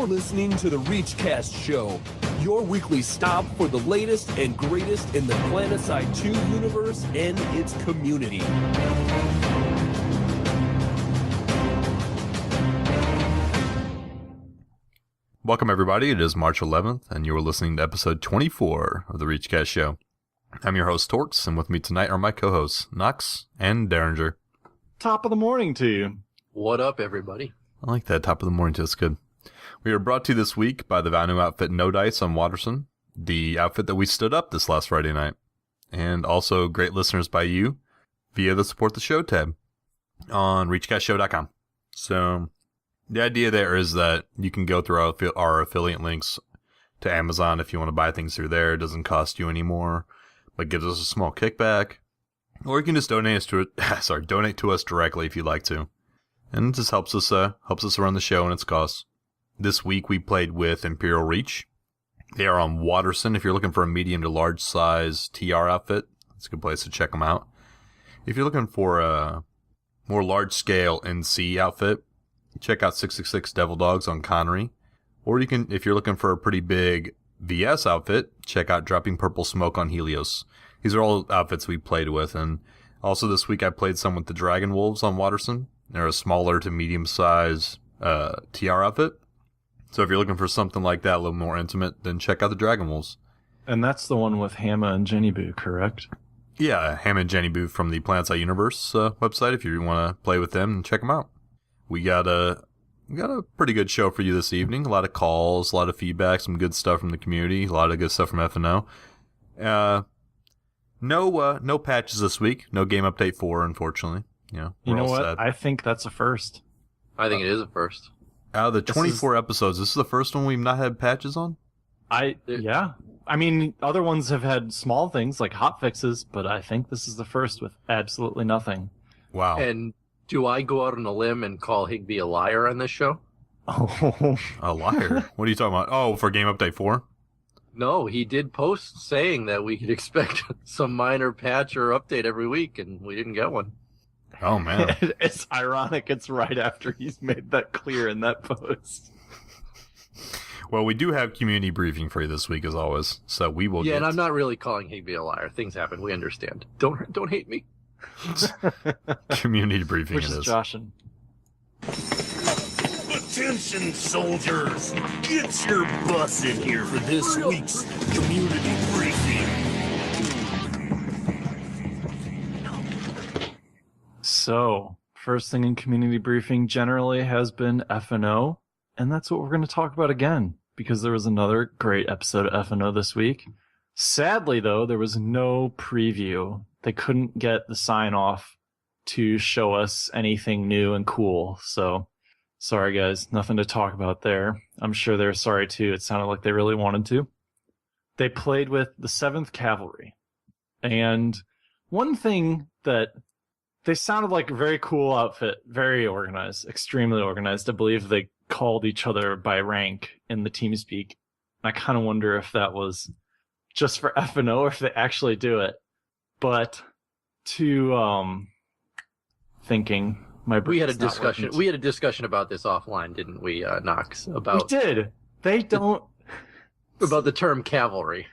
You're listening to the ReachCast Show, your weekly stop for the latest and greatest in the PlanetSide 2 universe and its community. Welcome, everybody. It is March 11th, and you are listening to episode 24 of the ReachCast Show. I'm your host, Torkz, and with me tonight are my co-hosts, Noxx and Deringer. Top of the morning to you. What up, everybody? I like that. Top of the morning to us. Good. We are brought to you this week by the Vanu outfit No Dice on Watterson, the outfit that we stood up this last Friday night, and also great listeners by you via the Support the Show tab on reachcastshow.com. So the idea there is that you can go through our affiliate links to Amazon if you want to buy things through there. It doesn't cost you any more, but gives us a small kickback. Or you can just donate to us directly if you'd like to. And it just helps us run the show and its costs. This week we played with Imperial Reach. They are on Watterson. If you're looking for a medium to large size TR outfit, it's a good place to check them out. If you're looking for a more large scale NC outfit, check out 666 Devil Dogs on Connery. Or you can, if you're looking for a pretty big VS outfit, check out Dropping Purple Smoke on Helios. These are all outfits we played with. And also this week I played some with the Dragon Wolves on Watterson. They're a smaller to medium size TR outfit. So if you're looking for something like that, a little more intimate, then check out the Dragon Wolves. And that's the one with Hamma and Jenny Boo, correct? Yeah, Hamma and Jenny Boo from the PlanetSide Universe website. If you want to play with them, check them out. We got a pretty good show for you this evening. A lot of calls, a lot of feedback, some good stuff from the community, a lot of good stuff from FNO. No patches this week. No Game Update 4, unfortunately. You know what? Sad. I think that's a first. I think it is a first. Out of the 24 episodes, this is the first one we've not had patches on? Yeah. I mean, other ones have had small things like hotfixes, but I think this is the first with absolutely nothing. Wow. And do I go out on a limb and call Higby a liar on this show? Oh. A liar? What are you talking about? Oh, for Game Update 4? No, he did post saying that we could expect some minor patch or update every week, and we didn't get one. Oh, man. It's ironic. It's right after he's made that clear in that post. Well, we do have community briefing for you this week, as always. So we will. Yeah, and I'm not really calling Higby a liar. Things happen. We understand. Don't hate me. Community briefing. Which is Joshin. Attention, soldiers! Get your bus in here for this week's community briefing. So, first thing in community briefing generally has been FNO, and that's what we're going to talk about again, because there was another great episode of FNO this week. Sadly, though, there was no preview. They couldn't get the sign-off to show us anything new and cool, so sorry guys, nothing to talk about there. I'm sure they're sorry too, it sounded like they really wanted to. They played with the 7th Cavalry, and one thing that they sounded like a very cool outfit, very organized, extremely organized. I believe they called each other by rank in the TeamSpeak. I kind of wonder if that was just for FNO or if they actually do it. But to thinking, my brain's We had a not discussion. working. We had a discussion about this offline, didn't we, Nox? About We did. They don't. about the term cavalry.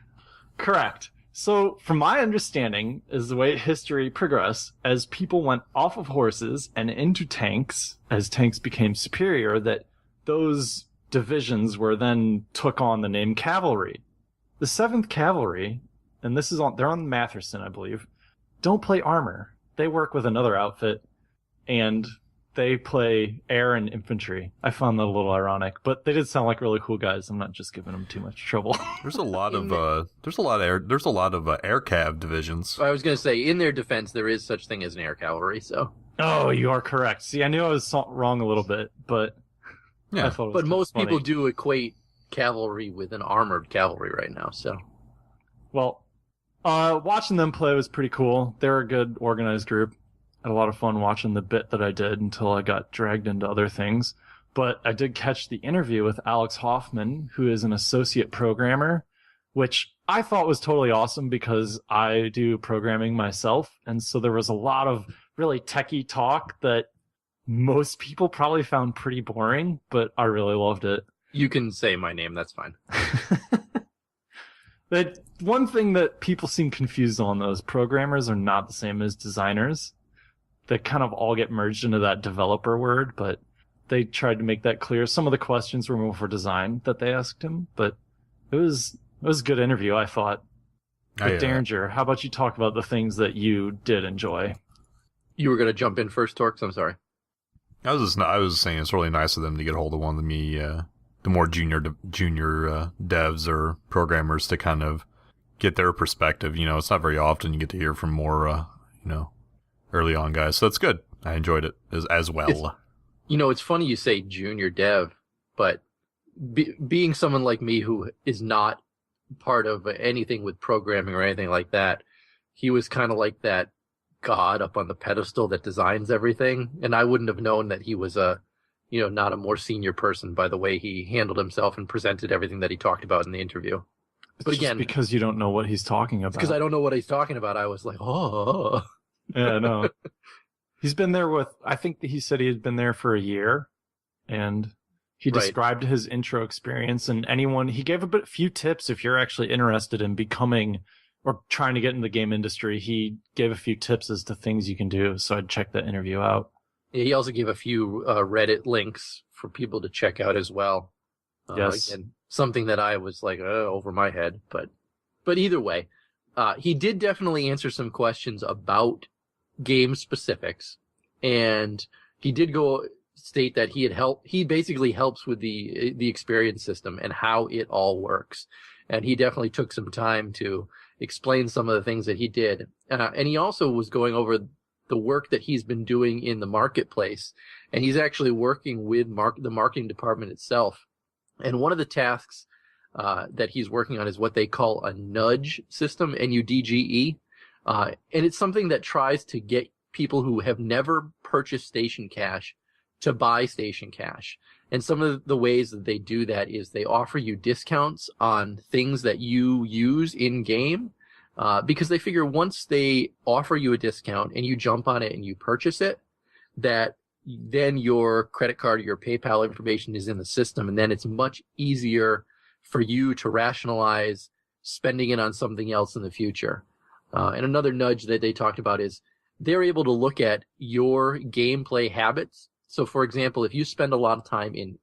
Correct. So, from my understanding, is the way history progressed, as people went off of horses and into tanks, as tanks became superior, that those divisions were then took on the name cavalry. The 7th Cavalry, and they're on Matherson, I believe, don't play armor. They work with another outfit, and they play air and infantry. I found that a little ironic, but they did sound like really cool guys. I'm not just giving them too much trouble. There's a lot of air cav divisions. I was going to say, in their defense, there is such thing as an air cavalry. So. Oh, you are correct. See, I knew I was wrong a little bit, but yeah. I thought it was But most funny. people do equate cavalry with an armored cavalry right now. So. Well, watching them play was pretty cool. They're a good organized group. Had a lot of fun watching the bit that I did until I got dragged into other things. But I did catch the interview with Alex Hoffman, who is an associate programmer, which I thought was totally awesome because I do programming myself. And so there was a lot of really techie talk that most people probably found pretty boring, but I really loved it. You can say my name. That's fine. But one thing that people seem confused on, though, is programmers are not the same as designers. They kind of all get merged into that developer word, but they tried to make that clear. Some of the questions were more for design that they asked him, but it was a good interview, I thought. But Deringer, how about you talk about the things that you did enjoy? You were going to jump in first, Torkz? I'm sorry. I was saying it's really nice of them to get a hold of one of the more junior devs or programmers to kind of get their perspective. You know, it's not very often you get to hear from more, early on guys. So that's good. I enjoyed it as well. It's funny you say junior dev, but being someone like me who is not part of anything with programming or anything like that, he was kind of like that god up on the pedestal that designs everything. And I wouldn't have known that he was not a more senior person by the way he handled himself and presented everything that he talked about in the interview. But again, because you don't know what he's talking about. Because I don't know what he's talking about. I was like, oh. Yeah, no. He's been there I think he said he had been there for a year, and he described his intro experience, and he gave a few tips if you're actually interested in becoming or trying to get in the game industry. He gave a few tips as to things you can do, so I'd check that interview out. Yeah, he also gave a few Reddit links for people to check out as well. Yes. Again, something that I was like, over my head, but either way, he did definitely answer some questions about game specifics, and he did state that he basically helps with the experience system and how it all works, and he definitely took some time to explain some of the things that he did, and he also was going over the work that he's been doing in the marketplace, and he's actually working with the marketing department itself, and one of the tasks that he's working on is what they call a nudge system, NUDGE. And it's something that tries to get people who have never purchased Station Cash to buy Station Cash. And some of the ways that they do that is they offer you discounts on things that you use in game, because they figure once they offer you a discount and you jump on it and you purchase it, that then your credit card or your PayPal information is in the system, and then it's much easier for you to rationalize spending it on something else in the future. And another nudge that they talked about is they're able to look at your gameplay habits. So, for example, if you spend a lot of time in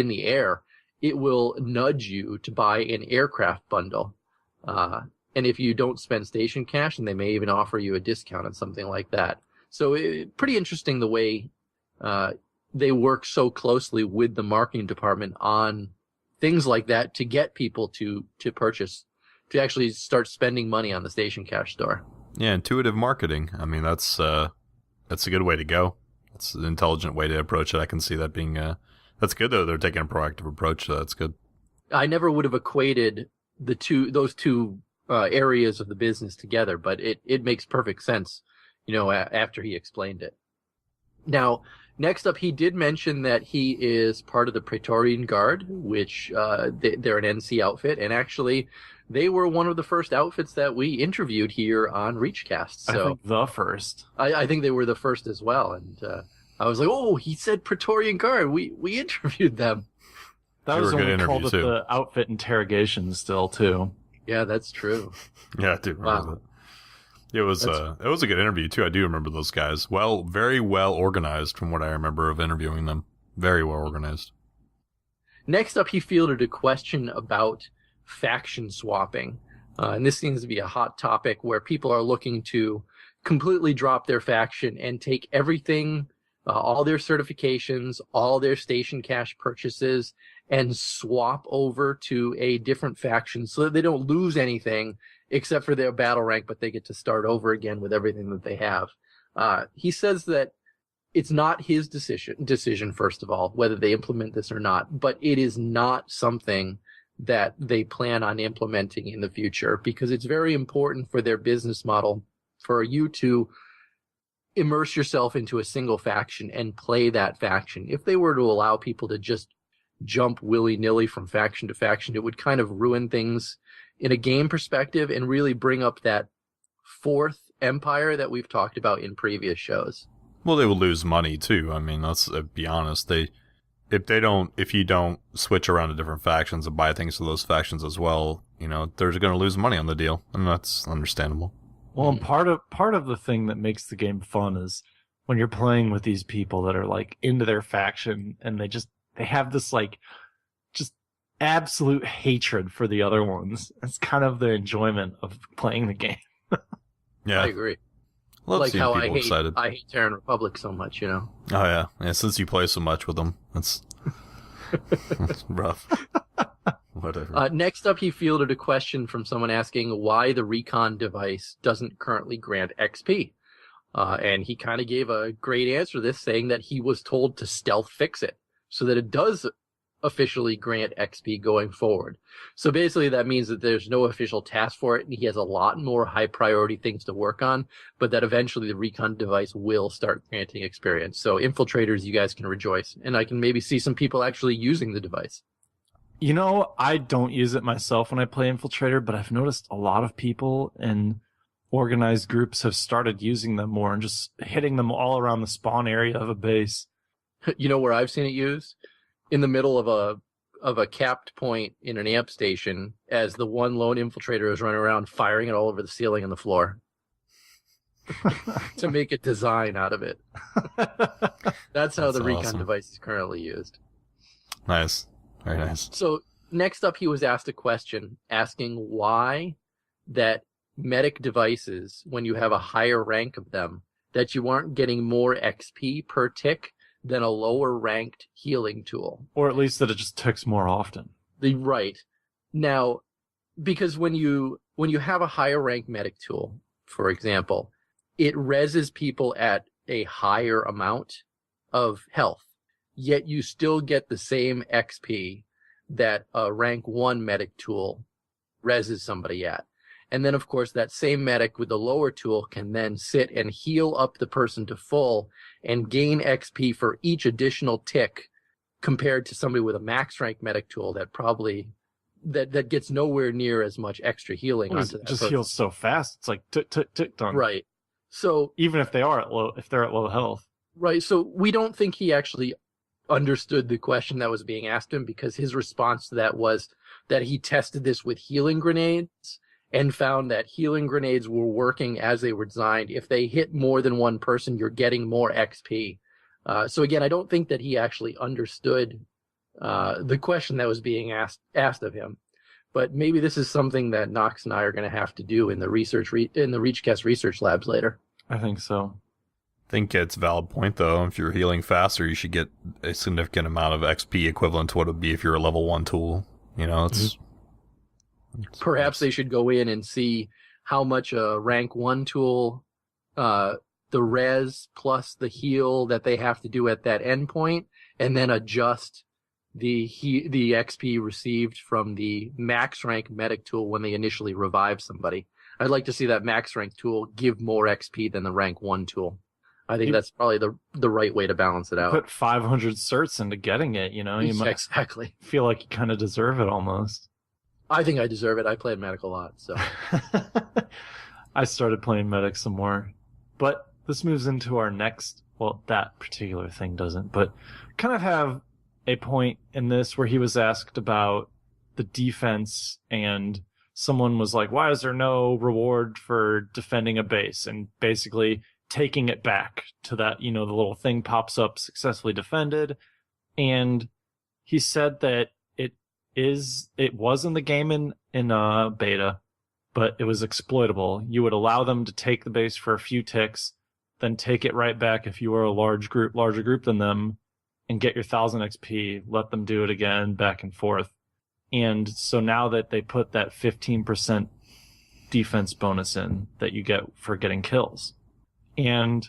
the air, it will nudge you to buy an aircraft bundle. And if you don't spend Station Cash, and they may even offer you a discount on something like that. So pretty interesting the way they work so closely with the marketing department on things like that to get people to purchase, to actually start spending money on the Station Cash store. Yeah, intuitive marketing. I mean, that's a good way to go. It's an intelligent way to approach it. I can see that being that's good though. They're taking a proactive approach, so that's good. I never would have equated those two areas of the business together, but it makes perfect sense, after he explained it. Now, next up, he did mention that he is part of the Praetorian Guard, which they're an NC outfit, and actually they were one of the first outfits that we interviewed here on ReachCast. So I think the first. I think they were the first as well, and I was like, oh, he said Praetorian Guard. We interviewed them. That was when we called it the outfit interrogation still, too. Yeah, that's true. Yeah, I do remember that. It was a good interview too. I do remember those guys. Well, very well organized from what I remember of interviewing them. Very well organized. Next up, he fielded a question about faction swapping. And this seems to be a hot topic where people are looking to completely drop their faction and take everything, all their certifications, all their Station Cash purchases, and swap over to a different faction so that they don't lose anything except for their battle rank, but they get to start over again with everything that they have. He says that it's not his decision, first of all, whether they implement this or not, but it is not something that they plan on implementing in the future, because it's very important for their business model for you to immerse yourself into a single faction and play that faction. If they were to allow people to just jump willy-nilly from faction to faction, it would kind of ruin things in a game perspective and really bring up that fourth empire that we've talked about in previous shows. Well, they will lose money too. I mean, let's be honest. They if you don't switch around to different factions and buy things for those factions as well, you know, they're going to lose money on the deal, and that's understandable. Well, and part of the thing that makes the game fun is when you're playing with these people that are like into their faction, and they have this like just absolute hatred for the other ones. It's kind of the enjoyment of playing the game. Yeah, I agree. Love like seeing how people excited. I hate Terran Republic so much, you know. Oh yeah. Since you play so much with them, that's rough. Whatever. Next up, he fielded a question from someone asking why the recon device doesn't currently grant XP. And he kind of gave a great answer to this, saying that he was told to stealth fix it so that it does officially grant XP going forward. So basically that means that there's no official task for it, and he has a lot more high priority things to work on, but that eventually the recon device will start granting experience. So infiltrators, you guys can rejoice, and I can maybe see some people actually using the device. You know, I don't use it myself when I play Infiltrator, but I've noticed a lot of people in organized groups have started using them more and just hitting them all around the spawn area of a base. You know where I've seen it used? In the middle of a capped point in an amp station, as the one lone infiltrator is running around firing it all over the ceiling and the floor to make a design out of it. That's how the recon device is currently used. Nice. Very nice. So next up, he was asked a question asking why that medic devices, when you have a higher rank of them, that you aren't getting more XP per tick than a lower ranked healing tool. Or at least that it just ticks more often. Right. Now, because when you have a higher ranked medic tool, for example, it reses people at a higher amount of health, yet you still get the same XP that a rank 1 medic tool reses somebody at. And then, of course, that same medic with the lower tool can then sit and heal up the person to full and gain XP for each additional tick, compared to somebody with a max rank medic tool that probably that gets nowhere near as much extra healing onto that just person. heals so fast. It's like tick tick tick done. Right. So even if they're at low health. Right. So we don't think he actually understood the question that was being asked him, because his response to that was that he tested this with healing grenades and found that healing grenades were working as they were designed. If they hit more than one person, you're getting more XP. So again, I don't think that he actually understood the question that was being asked of him. But maybe this is something that Noxx and I are going to have to do in the in the ReachCast research labs later. I think so. I think it's a valid point, though. If you're healing faster, you should get a significant amount of XP equivalent to what it would be if you're a level 1 tool. You know, it's... Perhaps they should go in and see how much a rank 1 tool, the res plus the heal that they have to do at that endpoint, and then adjust the XP received from the max rank medic tool when they initially revive somebody. I'd like to see that max rank tool give more XP than the rank 1 tool. I think that's probably the right way to balance it out. Put 500 certs into getting it, you know? You might exactly feel like you kind of deserve it almost. I think I deserve it. I played Medic a lot, so. I started playing Medic some more. But this moves into our next, well, that particular thing doesn't, but kind of have a point in this where he was asked about the defense, and someone was like, why is there no reward for defending a base? And basically taking it back to that, you know, the little thing pops up, successfully defended. And he said that it was in the game in beta, but it was exploitable. You would allow them to take the base for a few ticks, then take it right back if you were a larger group than them, and get your 1000 XP, let them do it again, back and forth. And so now that they put that 15% defense bonus in that you get for getting kills. And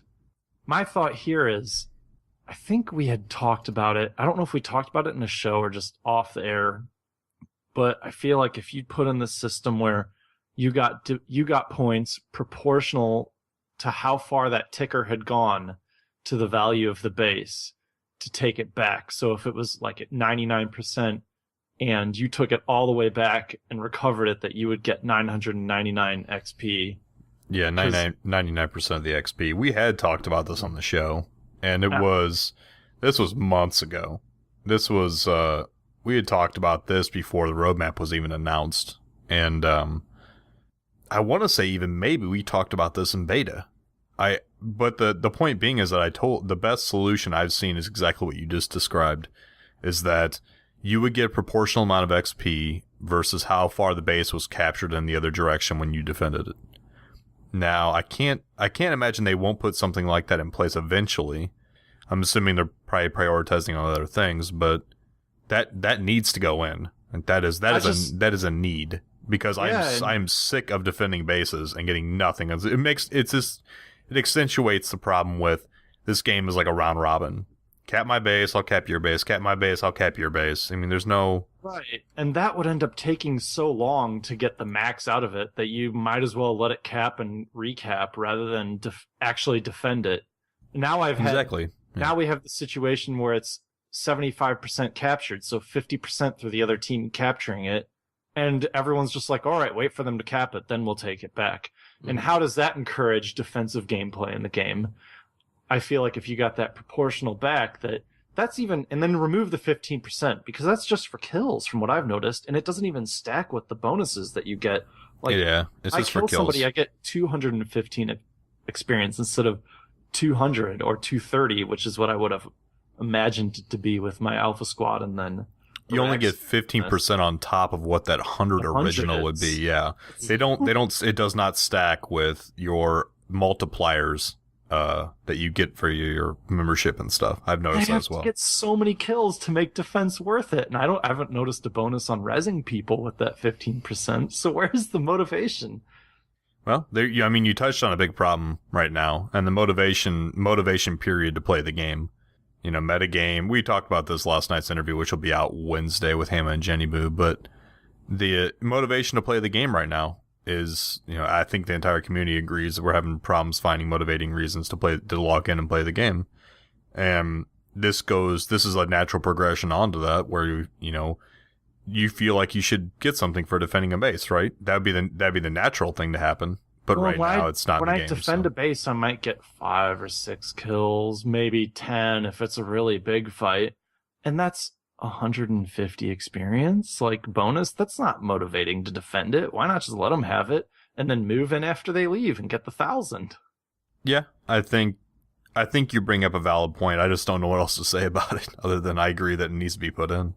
my thought here is, I think we had talked about it. I don't know if we talked about it in a show or just off the air, but I feel like if you put in this system where you got points proportional to how far that ticker had gone to the value of the base to take it back. So if it was like at 99% and you took it all the way back and recovered it, that you would get 999 XP. Yeah, 99% of the XP. We had talked about this on the show, and this was months ago. this was, we had talked about this before the roadmap was even announced. And I want to say even maybe we talked about this in beta. But the point being is that the best solution I've seen is exactly what you just described, is that you would get a proportional amount of XP versus how far the base was captured in the other direction when you defended it. Now, I can't imagine they won't put something like that in place eventually. I'm assuming they're probably prioritizing on other things, but that needs to go in. Like that is a need, because I'm sick of defending bases and getting nothing. It accentuates the problem with this game is like a round robin. Cap my base, I'll cap your base. Cap my base, I'll cap your base. I mean, there's no... Right, and that would end up taking so long to get the max out of it that you might as well let it cap and recap rather than actually defend it. Now Now we have the situation where it's 75% captured, so 50% through the other team capturing it, and everyone's just like, all right, wait for them to cap it, then we'll take it back. Mm-hmm. And how does that encourage defensive gameplay in the game? I feel like if you got that proportional back, that's even, and then remove the 15%, because that's just for kills from what I've noticed, and it doesn't even stack with the bonuses that you get. Like, yeah, it's just for kills. Somebody, I get 215 experience instead of 200 or 230, which is what I would have imagined it to be with my Alpha Squad, and then you only get 15% on top of what that 100 original would be. Yeah, it does not stack with your multipliers that you get for your membership and stuff. I've noticed that as well. You get so many kills to make defense worth it, and I haven't noticed a bonus on rezzing people with that 15%. So where's the motivation? Well, you touched on a big problem right now, and the motivation period to play the game. Metagame. We talked about this last night's interview, which will be out Wednesday with Hama and Jenny Boo. But the motivation to play the game right now is, I think the entire community agrees that we're having problems finding motivating reasons to log in and play the game. And this is a natural progression onto that, where you feel like you should get something for defending a base, right? That'd be the natural thing to happen. But now it's not in the game. When I defend a base, I might get 5 or 6 kills, maybe 10 if it's a really big fight. And that's 150 experience, like bonus. That's not motivating to defend it. Why not just let them have it and then move in after they leave and get the 1,000? Yeah, I think you bring up a valid point. I just don't know what else to say about it other than I agree that it needs to be put in.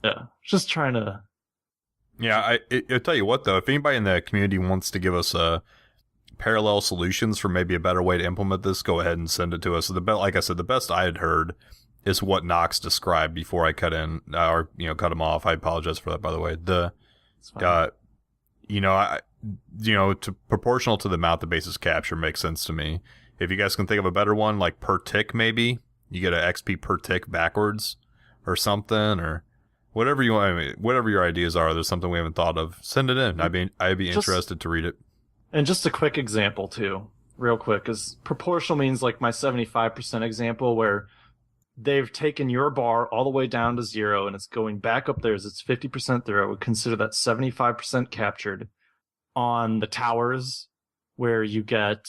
Yeah, just trying to... Yeah, I'll tell you what, though. If anybody in the community wants to give us parallel solutions for maybe a better way to implement this, go ahead and send it to us. Like I said, the best I had heard is what Noxx described before I cut cut him off. I apologize for that, by the way. Proportional to the amount the bases capture makes sense to me. If you guys can think of a better one, like per tick, maybe you get an XP per tick backwards or something, or whatever you want. I mean, whatever your ideas are, there's something we haven't thought of. Send it in. I'd be interested to read it. And just a quick example too, real quick, is proportional means like my 75% example where they've taken your bar all the way down to 0 and it's going back up theirs. It's 50% there. I would consider that 75% captured. On the towers where you get,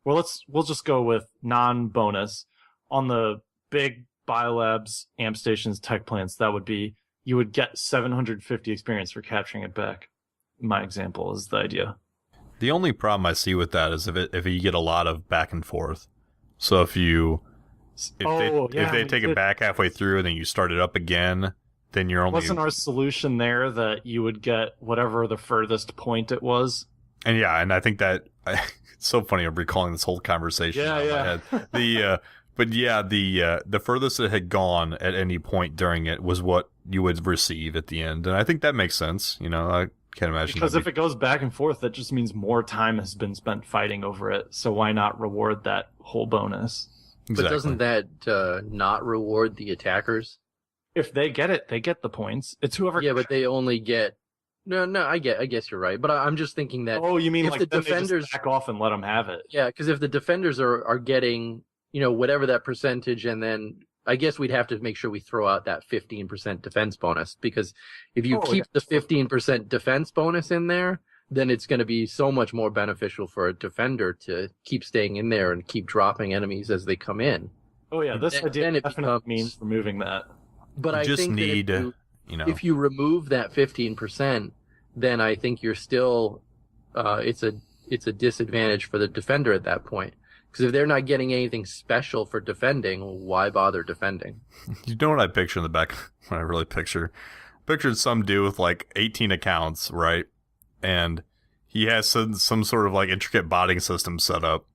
we'll just go with non-bonus. On the big biolabs, amp stations, tech plants, that would be, you would get 750 experience for capturing it back. My example is the idea. The only problem I see with that is if you get a lot of back and forth. So if they take it back halfway through and then you start it up again, then you're only... Wasn't our solution there that you would get whatever the furthest point it was? And I think that it's so funny. I'm recalling this whole conversation in my head. The furthest it had gone at any point during it was what you would receive at the end, and I think that makes sense. I can't imagine, because if it goes back and forth, that just means more time has been spent fighting over it. So why not reward that whole bonus? Exactly. But doesn't that not reward the attackers? If they get it, they get the points. It's whoever. Yeah, but they only get. No. I guess you're right. But I'm just thinking that. Oh, you mean if like the then defenders they just back off and let them have it? Yeah, because if the defenders are getting whatever that percentage, and then I guess we'd have to make sure we throw out that 15% defense bonus, because if you keep the 15% defense bonus in there, then it's going to be so much more beneficial for a defender to keep staying in there and keep dropping enemies as they come in. Oh yeah, this idea definitely means removing that. But You I just think need, that you know, if you remove that 15%, then I think you're still it's a disadvantage for the defender at that point. Because if they're not getting anything special for defending, why bother defending? you know what I picture in the back? What I really pictured some dude with like 18 accounts, right? And he has some sort of like intricate botting system set up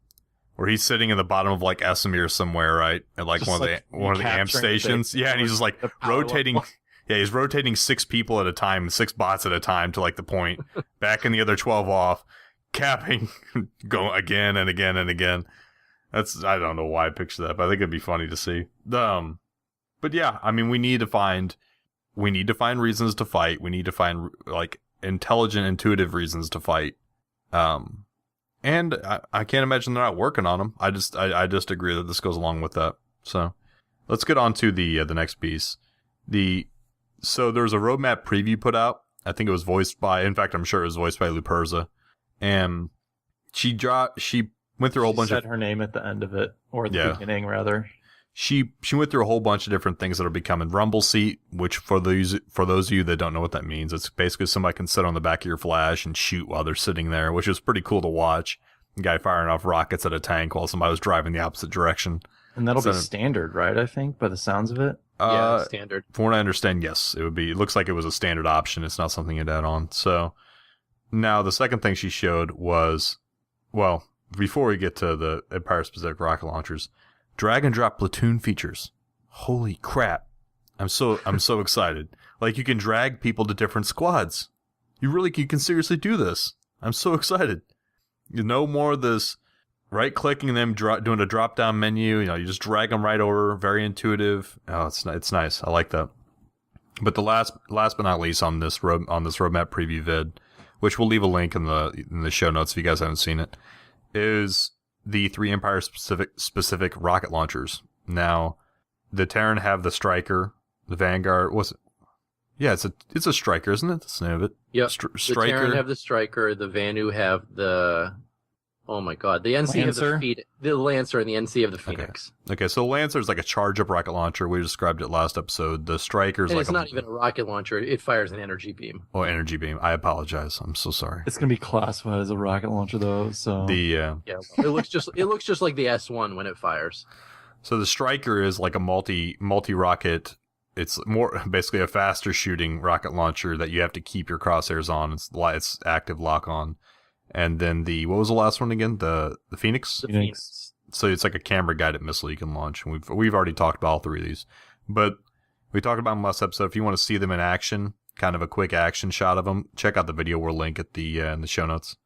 where he's sitting in the bottom of like Esamir somewhere, right? At like Just one of the amp stations. Yeah, and he's just like rotating. Yeah, he's rotating 6 people at a time, 6 bots at a time to like the point, backing the other 12 off, capping, going again and again and again. I don't know why I picture that, but I think it'd be funny to see. But yeah, I mean, we need to find reasons to fight. We need to find like intelligent, intuitive reasons to fight. And I can't imagine they're not working on them. I just agree that this goes along with that. So let's get on to the next piece. So there's a roadmap preview put out. I think it was voiced by, in fact, I'm sure it was voiced by Luperza. And she went through a whole bunch of... said her name at the end of it, or the beginning, rather. She went through a whole bunch of different things that are becoming Rumble Seat, which for those of you that don't know what that means, it's basically somebody can sit on the back of your flash and shoot while they're sitting there, which is pretty cool to watch. A guy firing off rockets at a tank while somebody was driving the opposite direction. And that'll be standard, right, I think, by the sounds of it? Yeah, standard. From what I understand, yes. It looks like it was a standard option. It's not something you'd add on. So now the second thing she showed was, well, before we get to the Empire-specific rocket launchers, drag and drop platoon features. Holy crap. I'm so excited. Like, you can drag people to different squads. You can seriously do this. I'm so excited. No more of this right-clicking them, doing a drop-down menu. You just drag them right over. Very intuitive. Oh, it's nice. I like that. But the last but not least on this roadmap preview vid, which we'll leave a link in the show notes if you guys haven't seen it, is the 3 Empire specific rocket launchers. Now, the Terran have the Striker, the Vanguard. What's it? Yeah, it's a Striker, isn't it? That's the name of it. Yep. Striker. The Terran have the Striker. The Vanu have the... Oh my God! The NC Lancer? of the Lancer and the NC of the Phoenix. Okay, so Lancer is like a charge-up rocket launcher. We described it last episode. The Striker is and like it's not even a rocket launcher. It fires an energy beam. Oh, energy beam. I apologize. I'm so sorry. It's gonna be classified as a rocket launcher, though. So Yeah, well, it looks just like the S1 when it fires. So the Striker is like a multi-rocket. It's more basically a faster shooting rocket launcher that you have to keep your crosshairs on. It's active lock on. And then what was the last one again? The Phoenix? The Phoenix. So it's like a camera guided missile you can launch. And we've already talked about all 3 of these. But we talked about them last episode. If you want to see them in action, kind of a quick action shot of them, check out the video. We'll link at in the show notes.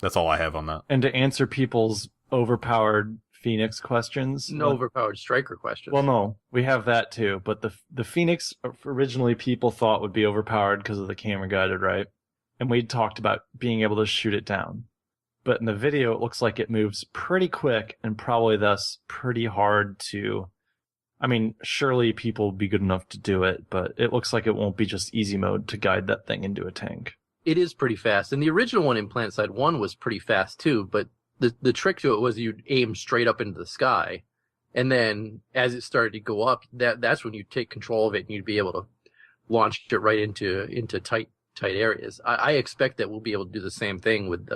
That's all I have on that. And to answer people's overpowered Phoenix questions. No overpowered Striker questions. Well, no, we have that too. But the Phoenix originally people thought would be overpowered because of the camera guided, right? And we talked about being able to shoot it down. But in the video, it looks like it moves pretty quick and probably thus pretty hard to... I mean, surely people will be good enough to do it, but it looks like it won't be just easy mode to guide that thing into a tank. It is pretty fast. And the original one in PlanetSide 1 was pretty fast too, but the trick to it was you'd aim straight up into the sky. And then as it started to go up, that's when you'd take control of it and you'd be able to launch it right into tight areas. I expect that we'll be able to do the same thing with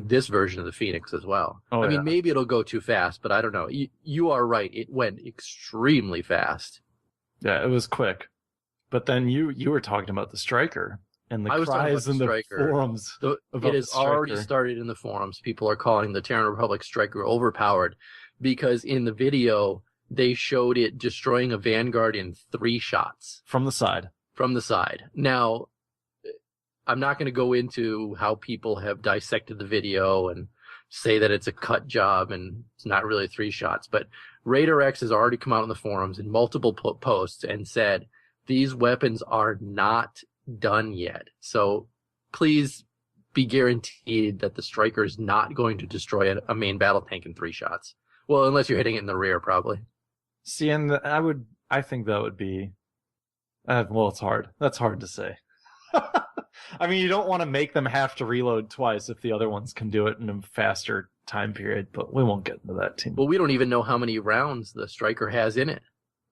this version of the Phoenix as well. Oh, I mean, maybe it'll go too fast, but I don't know. You are right. It went extremely fast. Yeah, it was quick. But then you were talking about the Striker and the cries in the forums. It has already started in the forums. People are calling the Terran Republic Striker overpowered because in the video they showed it destroying a Vanguard in 3 shots. From the side. Now, I'm not going to go into how people have dissected the video and say that it's a cut job and it's not really 3 shots, but Raider X has already come out in the forums in multiple posts and said these weapons are not done yet. So please be guaranteed that the Striker is not going to destroy a main battle tank in 3 shots. Well, unless you're hitting it in the rear, probably. See, and I think that would be... well, it's hard. That's hard to say. I mean, you don't want to make them have to reload twice if the other ones can do it in a faster time period, but we won't get into that too. Well, we don't even know how many rounds the Striker has in it.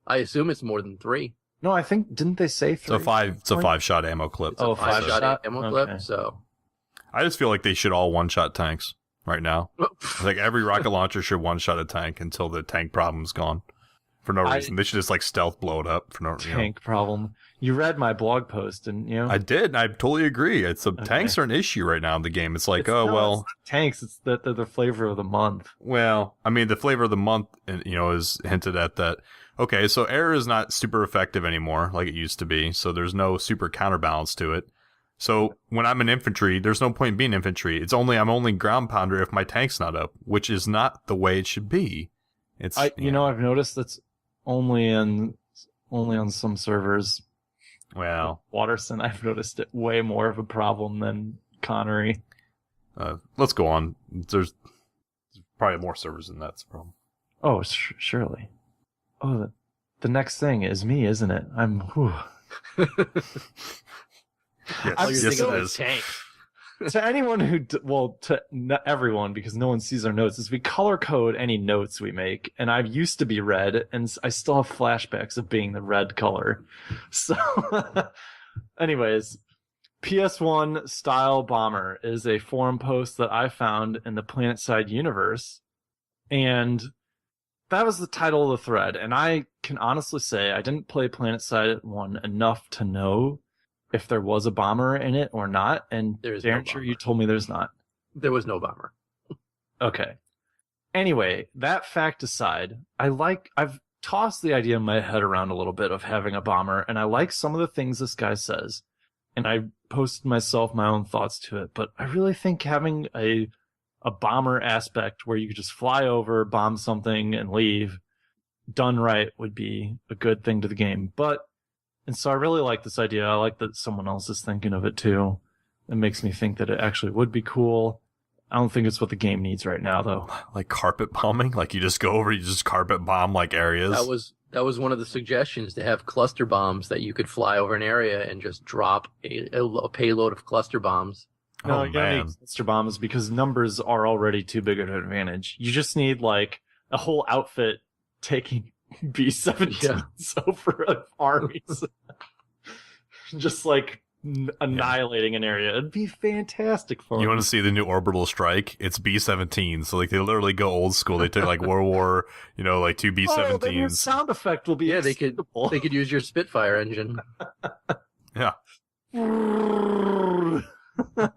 I assume it's more than 3. No, I think, didn't they say 3? It's a 5-shot ammo clip. Oh, It's a 5-shot ammo clip, Okay. so... I just feel like they should all one-shot tanks right now. Like every rocket launcher should one-shot a tank until the tank problem's gone. For no reason. They should just like stealth blow it up for no reason. Tank problem. You read my blog post, didn't you? I did. I totally agree. Tanks are an issue right now in the game. It's like, It's not tanks. It's that they're the flavor of the month. Well, I mean, the flavor of the month, is hinted at that. Okay, so air is not super effective anymore like it used to be. So there's no super counterbalance to it. So when I'm in infantry, there's no point in being infantry. I'm only ground pounder if my tank's not up, which is not the way it should be. I've noticed that's only on some servers. Well, Waterson, I've noticed it way more of a problem than Connery. Let's go on. There's probably more servers than that's a problem. Oh, surely. Oh, the next thing is me, isn't it? I'm. Whew. Yes, it is. Tank. To anyone to not everyone, because no one sees our notes, is we color code any notes we make, and I used to be red, and I still have flashbacks of being the red color. So, anyways, PS1 Style Bomber is a forum post that I found in the PlanetSide universe, and that was the title of the thread. And I can honestly say I didn't play PlanetSide 1 enough to know if there was a bomber in it or not, and Derringer, you told me there's not. There was no bomber. Okay. Anyway, that fact aside, I've tossed the idea in my head around a little bit of having a bomber, and I like some of the things this guy says, and I posted myself my own thoughts to it, but I really think having a bomber aspect where you could just fly over, bomb something, and leave, done right, would be a good thing to the game. And so I really like this idea. I like that someone else is thinking of it too. It makes me think that it actually would be cool. I don't think it's what the game needs right now, though. Like carpet bombing? Like you just go over, you just carpet bomb like areas? That was one of the suggestions, to have cluster bombs that you could fly over an area and just drop a payload of cluster bombs. No, you gotta need cluster bombs because numbers are already too big of an advantage. You just need like a whole outfit taking B-17s over armies. Just like annihilating an area. It'd be fantastic for You want to see the new orbital strike? It's B-17. So like they literally go old school. They took like World War, like 2 B-17s. Oh, then your sound effect will be they could use your Spitfire engine. Yeah. But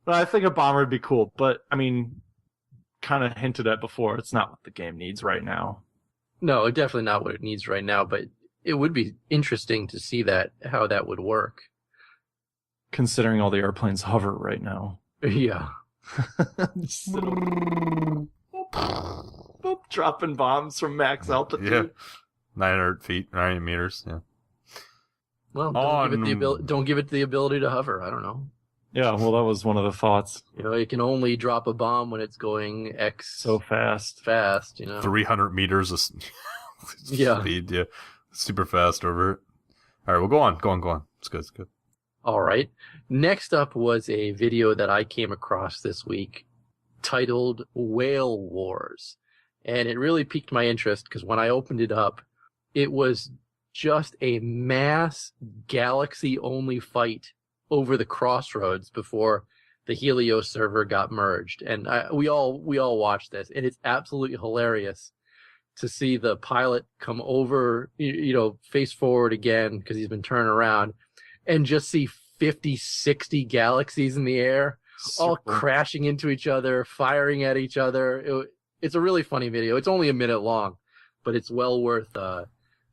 I think a bomber would be cool. But I mean, kind of hinted at before, it's not what the game needs right now. No, definitely not what it needs right now, but it would be interesting to see how that would work. Considering all the airplanes hover right now. Yeah. Dropping bombs from max altitude. Yeah. 900 feet, 90 meters, yeah. Well, don't give it the ability to hover, I don't know. Yeah, well, that was one of the thoughts. It can only drop a bomb when it's going X so fast. 300 meters of speed, yeah. Super fast over it. All right, well, go on. It's good. All right. Next up was a video that I came across this week titled Whale Wars. And it really piqued my interest because when I opened it up, it was just a mass galaxy-only fight over the crossroads before the Helios server got merged. And we all watched this, and it's absolutely hilarious to see the pilot come over, face forward again because he's been turned around, and just see 50, 60 galaxies in the air, all crashing into each other, firing at each other. It's a really funny video. It's only a minute long, but it's well worth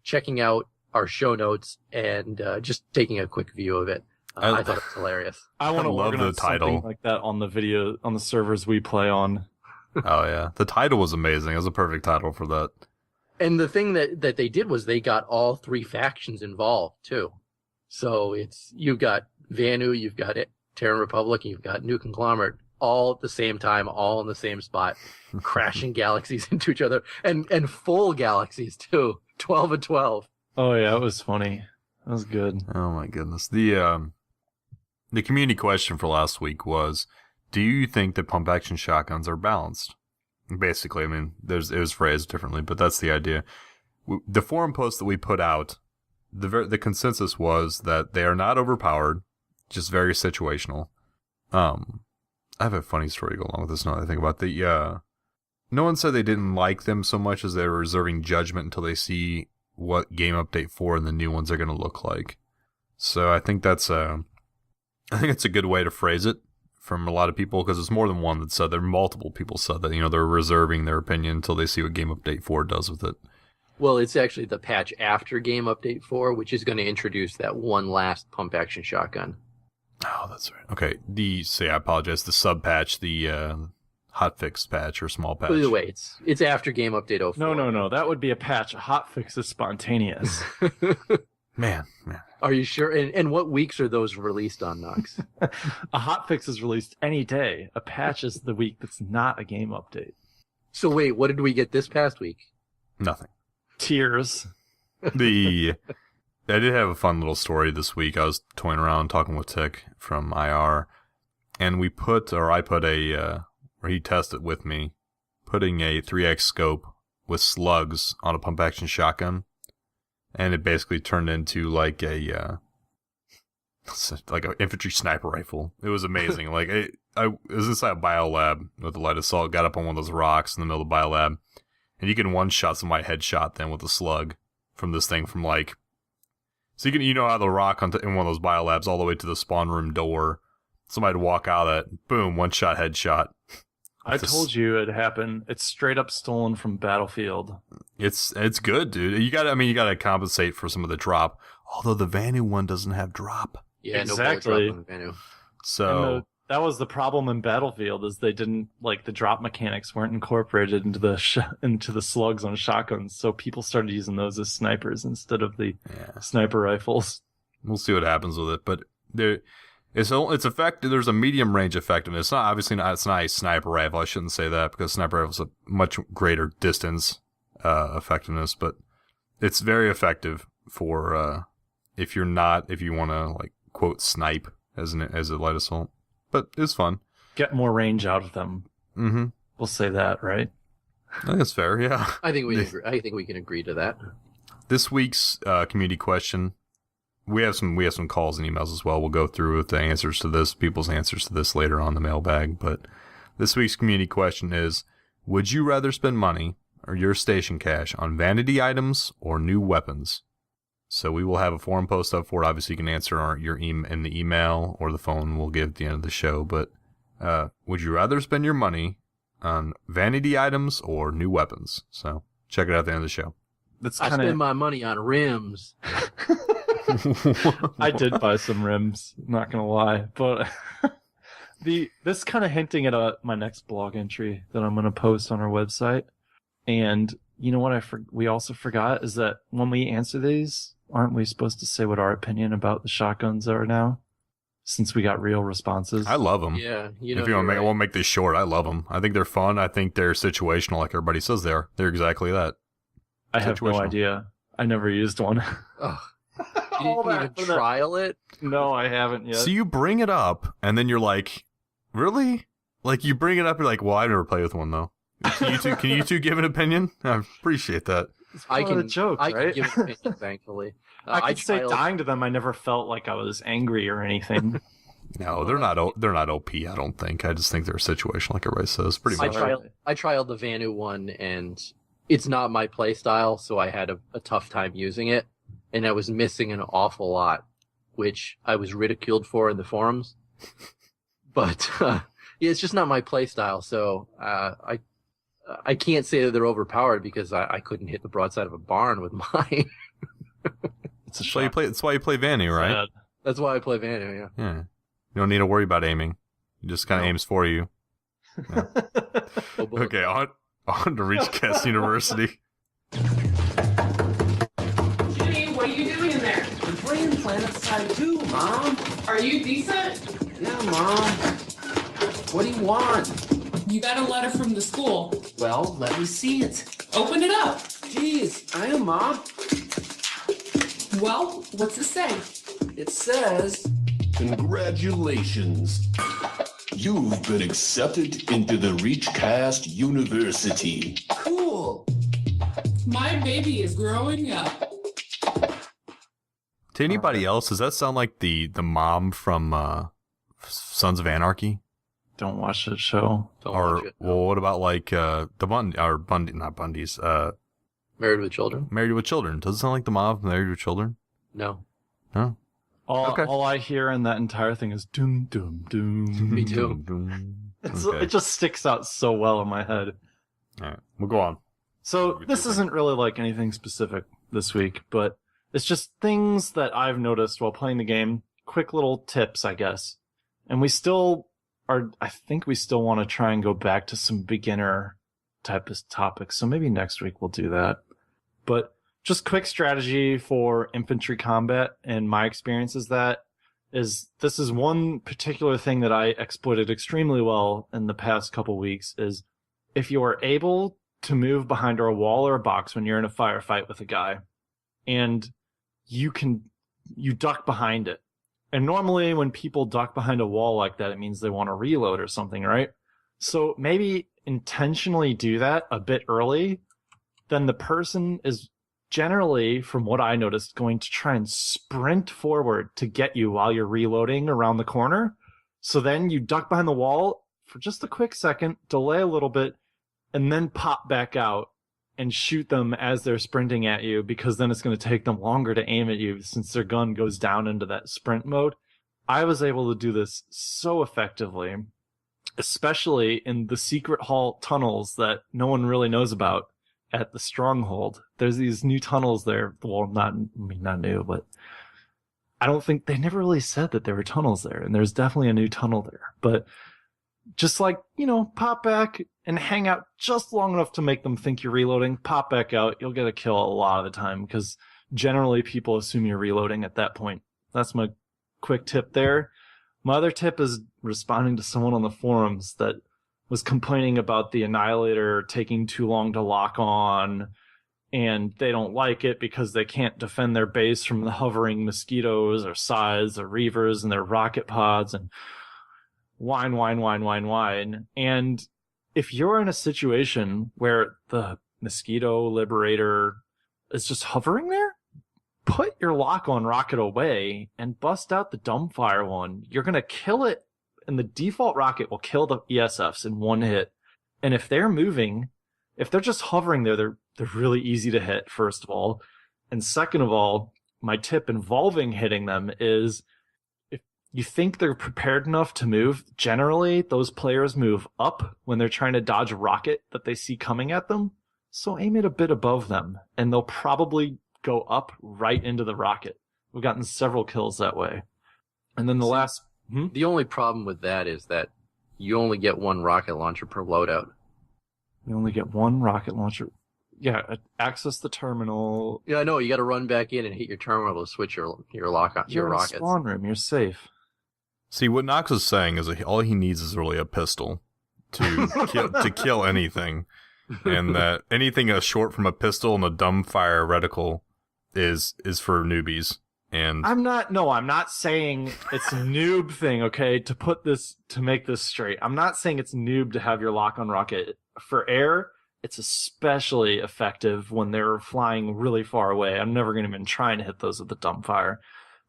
checking out our show notes and just taking a quick view of it. I thought it was hilarious. I want to love the title something like that on the video on the servers we play on. Oh yeah, the title was amazing. It was a perfect title for that. And the thing that they did was they got all 3 factions involved too. So you've got Vanu, you've got Terran Republic, and you've got New Conglomerate all at the same time, all in the same spot, crashing galaxies into each other, and full galaxies too, 12 and 12. Oh yeah, it was funny. That was good. Oh my goodness. The community question for last week was, do you think that pump action shotguns are balanced? Basically, I mean, it was phrased differently, but that's the idea. the forum post that we put out, the consensus was that they are not overpowered, just very situational. I have a funny story to go along with this now that I think about the no one said they didn't like them so much as they were reserving judgment until they see what Game Update 4 and the new ones are going to look like. So I think it's a good way to phrase it from a lot of people, because there's more than one that said, there are multiple people said that, they're reserving their opinion until they see what Game Update 4 does with it. Well, it's actually the patch after Game Update 4, which is going to introduce that one last pump-action shotgun. Oh, that's right. Okay, I apologize, the sub-patch, the hotfix patch or small patch. Either way, it's after Game Update 04. No, that would be a patch. A hotfix is spontaneous. Man. Are you sure? And what weeks are those released on, Noxx? A hotfix is released any day. A patch is the week that's not a game update. So wait, what did we get this past week? Nothing. Tears. I did have a fun little story this week. I was toying around talking with Tick from IR, and I put or he tested with me, putting a 3x scope with slugs on a pump action shotgun, and it basically turned into like an infantry sniper rifle. It was amazing. I was inside a biolab with the light assault, got up on one of those rocks in the middle of the biolab, and you can one-shot somebody headshot them with a slug from this thing from so you can, out of the rock in one of those biolabs all the way to the spawn room door. Somebody'd walk out of that, boom, one-shot headshot. I told you it'd happen. It's straight up stolen from Battlefield. It's good, dude. You gotta compensate for some of the drop. Although the Vanu one doesn't have drop. Yeah, exactly. No bullet drop on the Vanu. So that was the problem in Battlefield, is they didn't the drop mechanics weren't incorporated into the slugs on shotguns. So people started using those as snipers instead of the sniper rifles. We'll see what happens with it, but it's effective. There's a medium range effectiveness. It's not a sniper rifle. I shouldn't say that, because sniper rifle's a much greater distance effectiveness, but it's very effective for if you want to quote snipe as a light assault. But it's fun. Get more range out of them. Mm-hmm. We'll say that, right? I think that's fair. Yeah. I think we can agree to that. This week's community question. We have some calls and emails as well. We'll go through with the answers to this, people's answers to this later on the mailbag. But this week's community question is: would you rather spend money or your station cash on vanity items or new weapons? So we will have a forum post up for it. Obviously, you can answer your in the email or the phone we'll give at the end of the show. But would you rather spend your money on vanity items or new weapons? So check it out at the end of the show. I spend my money on rims. I did buy some rims, not gonna lie, but this kind of hinting at my next blog entry that I'm gonna post on our website. And you know what we also forgot is that when we answer these, aren't we supposed to say what our opinion about the shotguns are now? Since we got real responses. I love them. Yeah, if you want to won't make this short, I love them. I think they're fun. I think they're situational, like everybody says they are. They're exactly that. I have no idea. I never used one. Oh. You didn't even trial it? No, I haven't yet. So you bring it up, and then you're like, really? You bring it up, you're like, well, I never played with one, though. Can you two give an opinion? I appreciate that. It's part of the joke, right? I can give an opinion, thankfully. I could say dying to them, I never felt like I was angry or anything. No, they're not OP, I don't think. I just think they're situational, like everybody says. Pretty much. I trialed the Vanu one, and it's not my play style, so I had a tough time using it. And I was missing an awful lot, which I was ridiculed for in the forums. But it's just not my play style, so I can't say that they're overpowered because I couldn't hit the broadside of a barn with mine. That's why you play Vanu, right? Sad. That's why I play Vanu, yeah. Yeah. You don't need to worry about aiming. It just kind of aims for you. Yeah. Okay, on to ReachCast University. What are you doing in there? I'm playing PlanetSide 2, Mom. Are you decent? Yeah, Mom. What do you want? You got a letter from the school. Well, let me see it. Open it up. Jeez, I am, Mom. Well, what's it say? It says... Congratulations. You've been accepted into the ReachCast University. Cool. My baby is growing up. To anybody else, does that sound like the mom from Sons of Anarchy? Don't watch that show. Don't Or watch it. well, what about like the not Bundy's, Married with Children? Married with Children? Does it sound like the mom from Married with Children? No. No. All I hear in that entire thing is doom, doom, doom. Me too. It just sticks out so well in my head. All right, we'll go on. So this isn't really like anything specific this week, but it's just things that I've noticed while playing the game. Quick little tips, I guess. And I think we still want to try and go back to some beginner type of topics. So maybe next week we'll do that. But just quick strategy for infantry combat, and my experience is this is one particular thing that I exploited extremely well in the past couple weeks is if you are able to move behind a wall or a box when you're in a firefight with a guy and you duck behind it. And normally when people duck behind a wall like that, it means they want to reload or something, right? So maybe intentionally do that a bit early. Then the person is generally, from what I noticed, going to try and sprint forward to get you while you're reloading around the corner. So then you duck behind the wall for just a quick second, delay a little bit, and then pop back out and shoot them as they're sprinting at you, because then it's going to take them longer to aim at you since their gun goes down into that sprint mode. I was able to do this so effectively, especially in the secret hall tunnels that no one really knows about at the stronghold. There's these new tunnels there. Well, not new, but I don't think they never really said that there were tunnels there. And there's definitely a new tunnel there, but just like, pop back and hang out just long enough to make them think you're reloading, pop back out. You'll get a kill a lot of the time because generally people assume you're reloading at that point. That's my quick tip there. My other tip is responding to someone on the forums that was complaining about the Annihilator taking too long to lock on, and they don't like it because they can't defend their base from the hovering mosquitoes or scythes or reavers and their rocket pods and whine. And if you're in a situation where the mosquito liberator is just hovering there, put your lock-on rocket away and bust out the dumbfire one. You're going to kill it, and the default rocket will kill the ESFs in one hit. And if they're moving, if they're just hovering there, they're really easy to hit, first of all. And second of all, my tip involving hitting them is if you think they're prepared enough to move, generally those players move up when they're trying to dodge a rocket that they see coming at them. So aim it a bit above them, and they'll probably go up right into the rocket. We've gotten several kills that way. And then The only problem with that is that you only get one rocket launcher per loadout. You only get one rocket launcher. Yeah, access the terminal. Yeah, I know. You got to run back in and hit your terminal to switch your lock on your rockets. You're in a spawn room. You're safe. See, what Noxx is saying is that all he needs is really a pistol to kill anything, and that anything short from a pistol and a dumbfire reticle is for newbies. And I'm not saying it's a noob thing, okay, to make this straight. I'm not saying it's noob to have your lock-on rocket. For air, it's especially effective when they're flying really far away. I'm never going to even try and hit those with the dumbfire.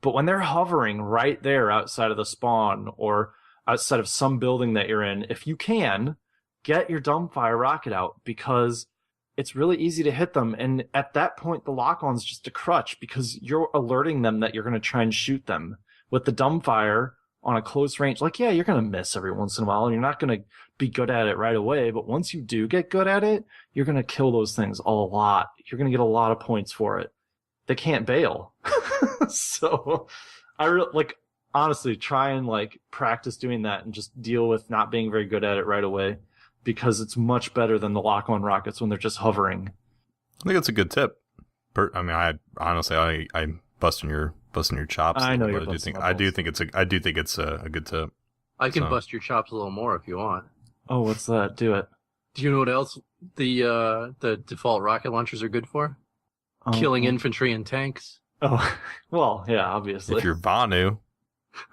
But when they're hovering right there outside of the spawn or outside of some building that you're in, if you can, get your dumbfire rocket out, because it's really easy to hit them. And at that point, the lock-on's just a crutch because you're alerting them that you're going to try and shoot them. With the dumbfire on a close range, you're going to miss every once in a while and you're not going to be good at it right away. But once you do get good at it, you're going to kill those things a lot. You're going to get a lot of points for it. They can't bail. So honestly, try and practice doing that and just deal with not being very good at it right away, because it's much better than the lock-on rockets when they're just hovering. I think it's a good tip. I'm busting your chops. I know but you're I do think it's a good tip. I can bust your chops a little more if you want. Oh, what's that? Do it. Do you know what else the default rocket launchers are good for? Killing infantry and tanks. Oh, well, yeah, obviously. If you're Vanu.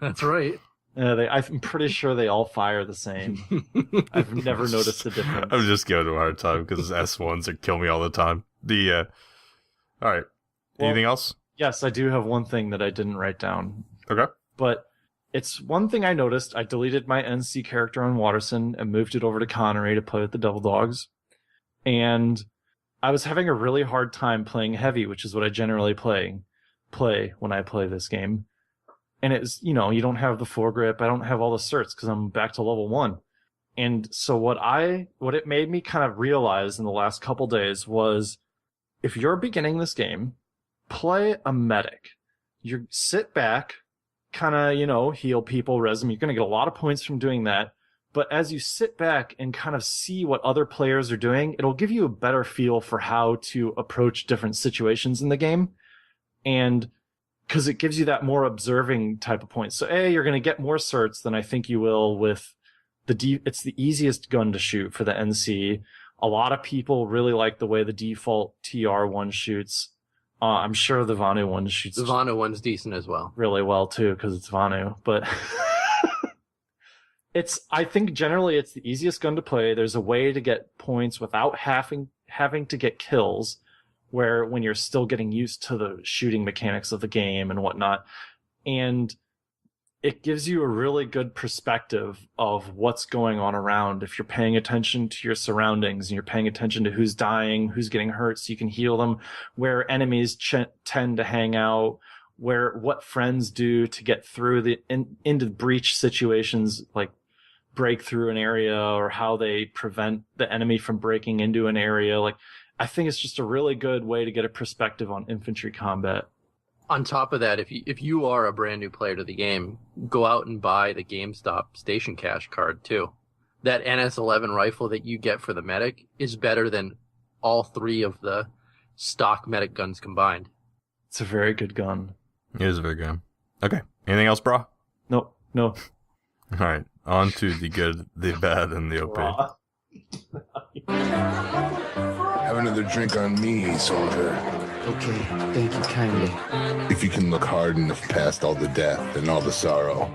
That's right. I'm pretty sure they all fire the same. I've never noticed a difference. I'm just giving him a hard time because S1s that kill me all the time. All right. Anything else? Yes, I do have one thing that I didn't write down. Okay. But it's one thing I noticed. I deleted my NC character on Watterson and moved it over to Connery to play with the Devil Dogs. And I was having a really hard time playing heavy, which is what I generally play when I play this game. And it's, you don't have the foregrip. I don't have all the certs because I'm back to level 1. And so what it made me kind of realize in the last couple days was, if you're beginning this game, play a medic. You sit back, kind of, heal people, res them. You're going to get a lot of points from doing that. But as you sit back and kind of see what other players are doing, it'll give you a better feel for how to approach different situations in the game. And because it gives you that more observing type of point. So you're going to get more certs than I think you will with it's the easiest gun to shoot for the NC. A lot of people really like the way the default TR1 shoots. I'm sure the Vanu one shoots. The Vanu one's decent as well. Really well too, because it's Vanu. But I think generally it's the easiest gun to play. There's a way to get points without having to get kills, where when you're still getting used to the shooting mechanics of the game and whatnot. And it gives you a really good perspective of what's going on around. If you're paying attention to your surroundings and you're paying attention to who's dying, who's getting hurt, so you can heal them, where enemies tend to hang out, what friends do to get through into breach situations, like break through an area, or how they prevent the enemy from breaking into an area. Like, I think it's just a really good way to get a perspective on infantry combat. On top of that, if you are a brand new player to the game, go out and buy the GameStop Station Cash card too. That NS-11 rifle that you get for the medic is better than all 3 of the stock medic guns combined. It's a very good gun. It is a very good gun. Okay. Anything else, bro? No. All right. On to the good, the bad, and the OP. Have another drink on me, soldier. Okay, thank you kindly. If you can look hard enough past all the death and all the sorrow,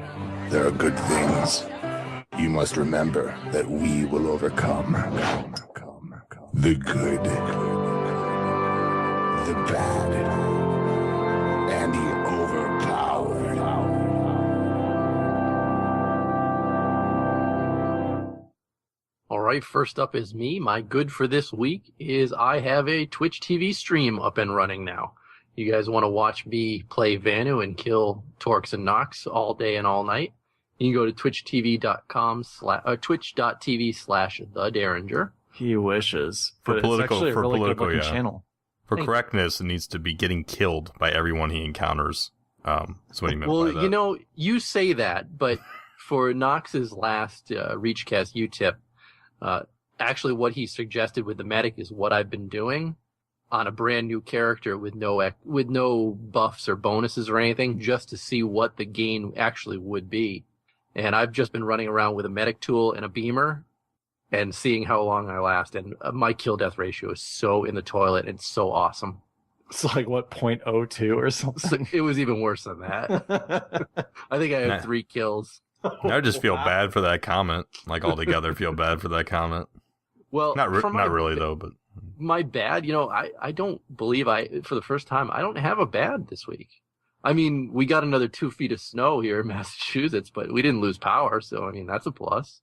there are good things. You must remember that we will overcome the good, the bad, and the overpowered. All right, first up is me. My good for this week is I have a Twitch TV stream up and running now. You guys want to watch me play Vanu and kill Torkz and Noxx all day and all night? You can go to twitch.tv/thederinger. He wishes. For But political, it's actually a for really political, good-looking yeah. channel. For Thank correctness, it needs to be getting killed by everyone he encounters. That's what he meant by that. Well, you say that, but for Nox's last ReachCast UTIP, actually what he suggested with the medic is what I've been doing on a brand new character with no buffs or bonuses or anything, just to see what the gain actually would be. And I've just been running around with a medic tool and a beamer and seeing how long I last. And my kill death ratio is so in the toilet and so awesome. It's like, what, 0.02 or something? So it was even worse than that. I think I have 3 kills. I just feel bad for that comment. Like, altogether feel bad for that comment. Well, Not really, though, but... My bad, I don't believe for the first time, I don't have a bad this week. I mean, we got another 2 feet of snow here in Massachusetts, but we didn't lose power, so, I mean, that's a plus.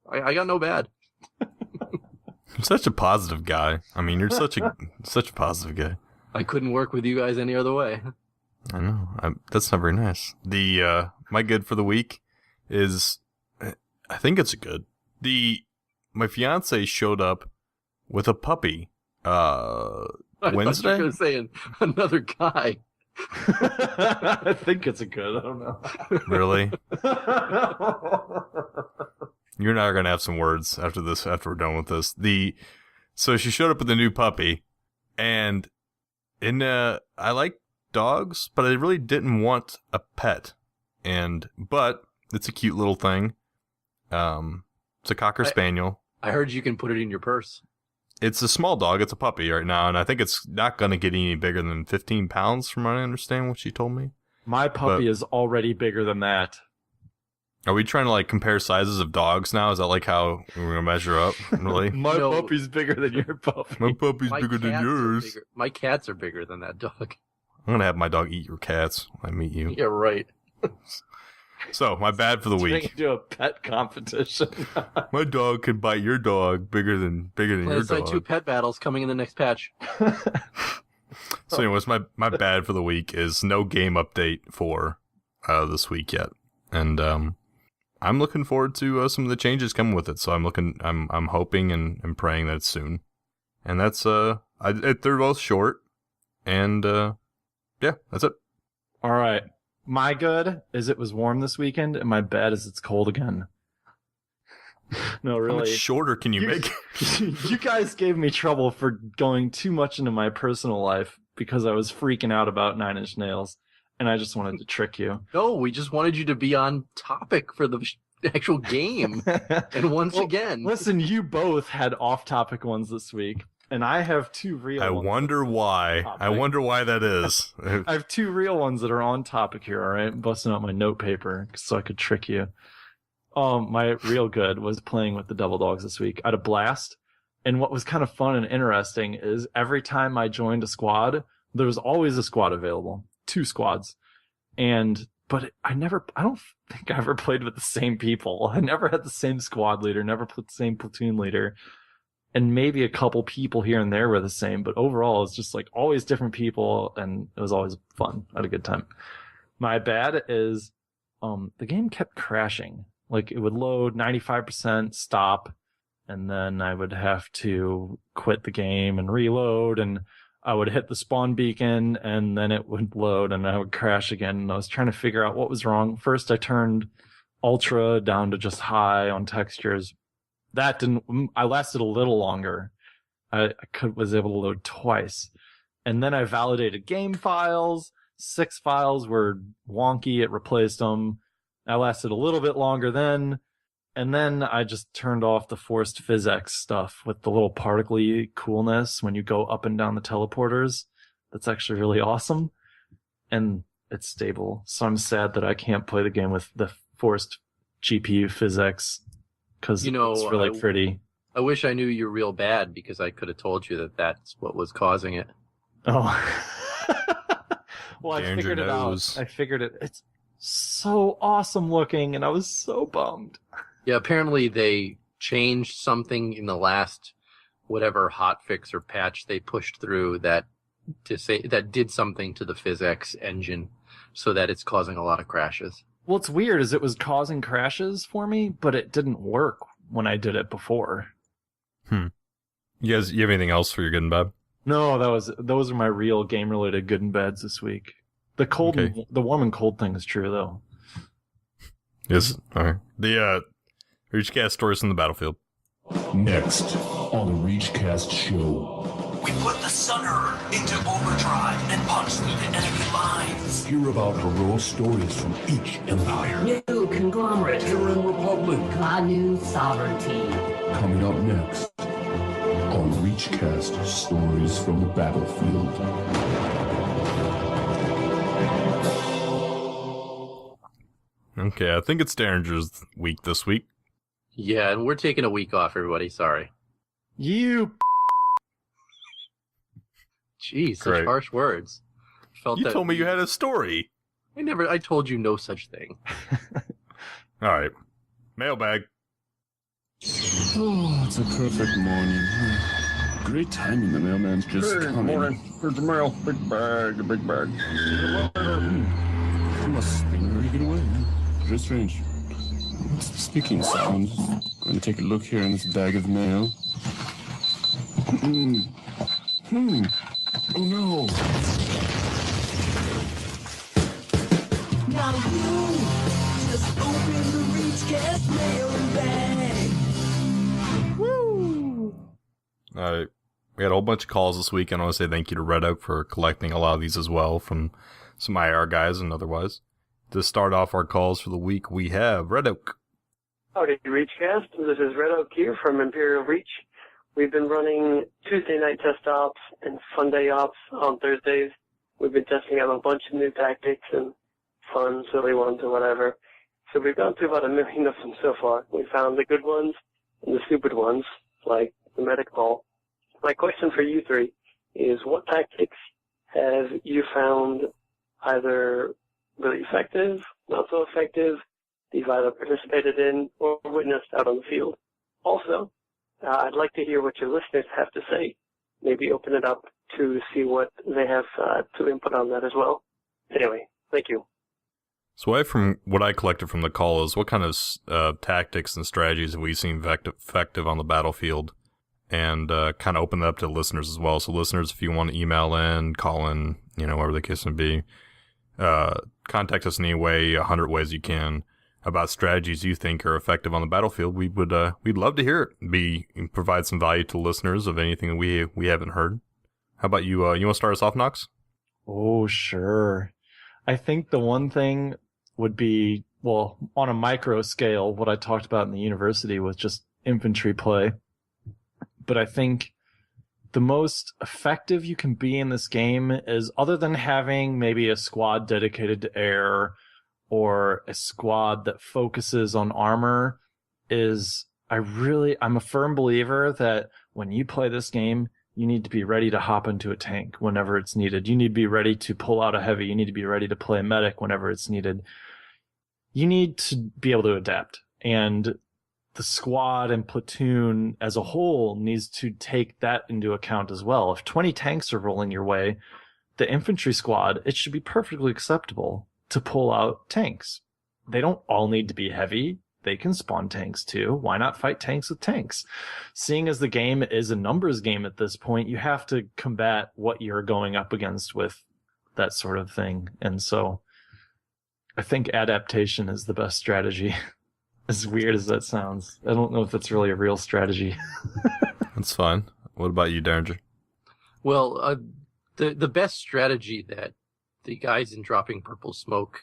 I got no bad. You're such a positive guy. I mean, you're such a positive guy. I couldn't work with you guys any other way. I know. That's not very nice. My good for the week is, I think it's good. My fiance showed up with a puppy I Wednesday. thought you were going to say another guy. I think it's a good. I don't know. Really? You're not going to have some words after we're done with this. So she showed up with a new puppy, and I like dogs, but I really didn't want a pet. But it's a cute little thing. It's a Cocker Spaniel. I heard you can put it in your purse. It's a small dog. It's a puppy right now, and I think it's not going to get any bigger than 15 pounds from what I understand what she told me. My puppy is already bigger than that. Are we trying to like compare sizes of dogs now? Is that like how we're gonna measure up? Really? My No. puppy's bigger than your puppy. My puppy's My bigger than cats are yours. bigger. My cats are bigger than that dog. I'm gonna have my dog eat your cats when I meet you. Yeah, right. So, my bad for the Turning week. into a pet competition. My dog can bite your dog bigger than your Planet Side dog. 2 pet battles coming in the next patch. So anyways, my bad for the week is no game update for this week yet. And I'm looking forward to some of the changes coming with it. So I'm hoping and praying that it's soon. And that's they're both short. And yeah, that's it. All right. My good is it was warm this weekend, and my bad is it's cold again. No, How really. much shorter can you make? You guys gave me trouble for going too much into my personal life because I was freaking out about Nine Inch Nails, and I just wanted to trick you. No, we just wanted you to be on topic for the actual game. And once again, Listen, you both had off-topic ones this week, and I have two real I ones. wonder why. I wonder why that is. I have two real ones that are on topic here, all right? I'm busting out my note paper so I could trick you. My real good was playing with the Devil Dogs this week. I had a blast. And what was kind of fun and interesting is every time I joined a squad, there was always a squad available. 2 squads. But I don't think I ever played with the same people. I never had the same squad leader, never put the same platoon leader. And maybe a couple people here and there were the same, but overall it's just like always different people, and it was always fun. I had a good time. My bad is the game kept crashing. Like it would load 95%, stop, and then I would have to quit the game and reload, and I would hit the spawn beacon, and then it would load, and I would crash again. And I was trying to figure out what was wrong. First, I turned ultra down to just high on textures. That didn't. I lasted a little longer. I was able to load twice, and then I validated game files. 6 files were wonky. It replaced them. I lasted a little bit longer then, and then I just turned off the forced physics stuff with the little particle-y coolness when you go up and down the teleporters. That's actually really awesome, and it's stable. So I'm sad that I can't play the game with the forced GPU physics. Because it's really pretty. I wish I knew you real bad because I could have told you that that's what was causing it. Oh. Well, I Danger figured it knows. out. I figured it. It's so awesome looking, and I was so bummed. Yeah, apparently they changed something in the last whatever hotfix or patch they pushed through that did something to the PhysX engine so that it's causing a lot of crashes. What's weird is it was causing crashes for me, but it didn't work when I did it before. You have anything else for your good and bad? No, those are my real game related good and bads this week. The cold, Okay. the warm and cold thing is true though. Yes. All right. The ReachCast stories from the battlefield. Next on the ReachCast show. We put the Sunner into overdrive and punched through the enemy lines. Hear about heroic stories from each empire. New conglomerate. Terran Republic. New sovereignty. Coming up next on ReachCast Stories from the Battlefield. Okay, I think it's Deringer's week this week. Yeah, and we're taking a week off, everybody. Sorry. You Jeez, such Great. harsh words. You told me you had a story. I told you no such thing. All right. Mailbag. Oh, it's a perfect morning. Great timing, the mailman's just coming. Morning. Here's the mail. Big bag, big bag. He must be ready to get away. Very strange. What's the speaking sound? Going to take a look here in this bag of mail. Oh no! Now you just open the ReachCast mailbag. Woo! All right. We had a whole bunch of calls this week, and I want to say thank you to Red Oak for collecting a lot of these as well from some IR guys and otherwise. To start off our calls for the week, we have Red Oak. Howdy, ReachCast. This is Red Oak here from Imperial Reach. We've been running Tuesday night test ops and Sunday ops on Thursdays. We've been testing out a bunch of new tactics and fun, silly ones or whatever. So we've gone through about 1 million of them so far. We found the good ones and the stupid ones, like the medic ball. My question for you three is, what tactics have you found either really effective, not so effective, that you've either participated in or witnessed out on the field? Also, I'd like to hear what your listeners have to say. Maybe open it up to see what they have to input on that as well. Anyway, thank you. So from what I collected from the call is, what kind of tactics and strategies have we seen effective on the battlefield? And kind of open that up to listeners as well. So listeners, if you want to email in, call in, whatever the case may be, contact us in any way, 100 ways you can, about strategies you think are effective on the battlefield. We'd love to hear it. Provide some value to listeners of anything that we haven't heard. How about you? You want to start us off, Noxx? Oh, sure. I think the one thing would be, well, on a micro scale, what I talked about in the university was just infantry play. But I think the most effective you can be in this game is, other than having maybe a squad dedicated to air or a squad that focuses on armor, is I'm a firm believer that when you play this game, you need to be ready to hop into a tank whenever it's needed. You need to be ready to pull out a heavy. You need to be ready to play a medic whenever it's needed. You need to be able to adapt. And the squad and platoon as a whole needs to take that into account as well. If 20 tanks are rolling your way, the infantry squad, it should be perfectly acceptable to pull out tanks. They don't all need to be heavy. They can spawn tanks too. Why not fight tanks with tanks? Seeing as the game is a numbers game at this point, you have to combat what you're going up against with that sort of thing. And so I think adaptation is the best strategy. As weird as that sounds, I don't know if that's really a real strategy. That's fine. What about you, Deringer? Well, the best strategy that the guys in Dropping Purple Smoke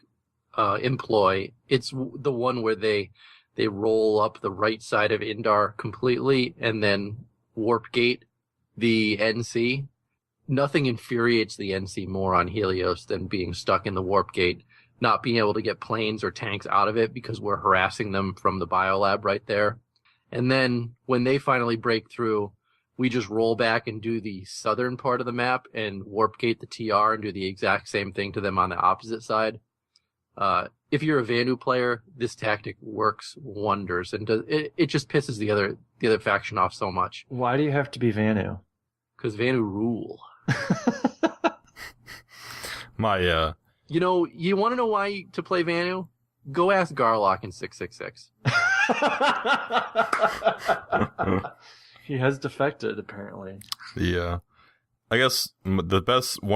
employ, it's the one where they roll up the right side of Indar completely and then warp gate the NC. Nothing infuriates the NC more on Helios than being stuck in the warp gate, not being able to get planes or tanks out of it because we're harassing them from the biolab right there. And then when they finally break through, we just roll back and do the southern part of the map and warp gate the TR and do the exact same thing to them on the opposite side. If you're a Vanu player, this tactic works wonders, and it just pisses the other faction off so much. Why do you have to be Vanu? Because Vanu rule. You want to know why to play Vanu? Go ask Garlock in 666. He has defected, apparently. Yeah. I guess one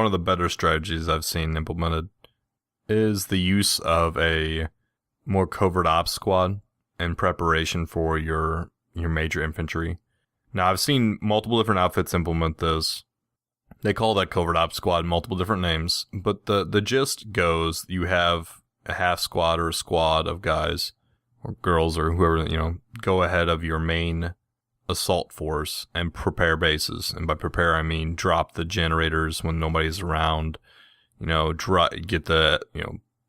of the better strategies I've seen implemented is the use of a more covert ops squad in preparation for your major infantry. Now, I've seen multiple different outfits implement this. They call that covert ops squad multiple different names, but the gist goes, you have a half squad or a squad of guys or girls or whoever, go ahead of your main assault force and prepare bases. And by prepare, I mean drop the generators when nobody's around, get the,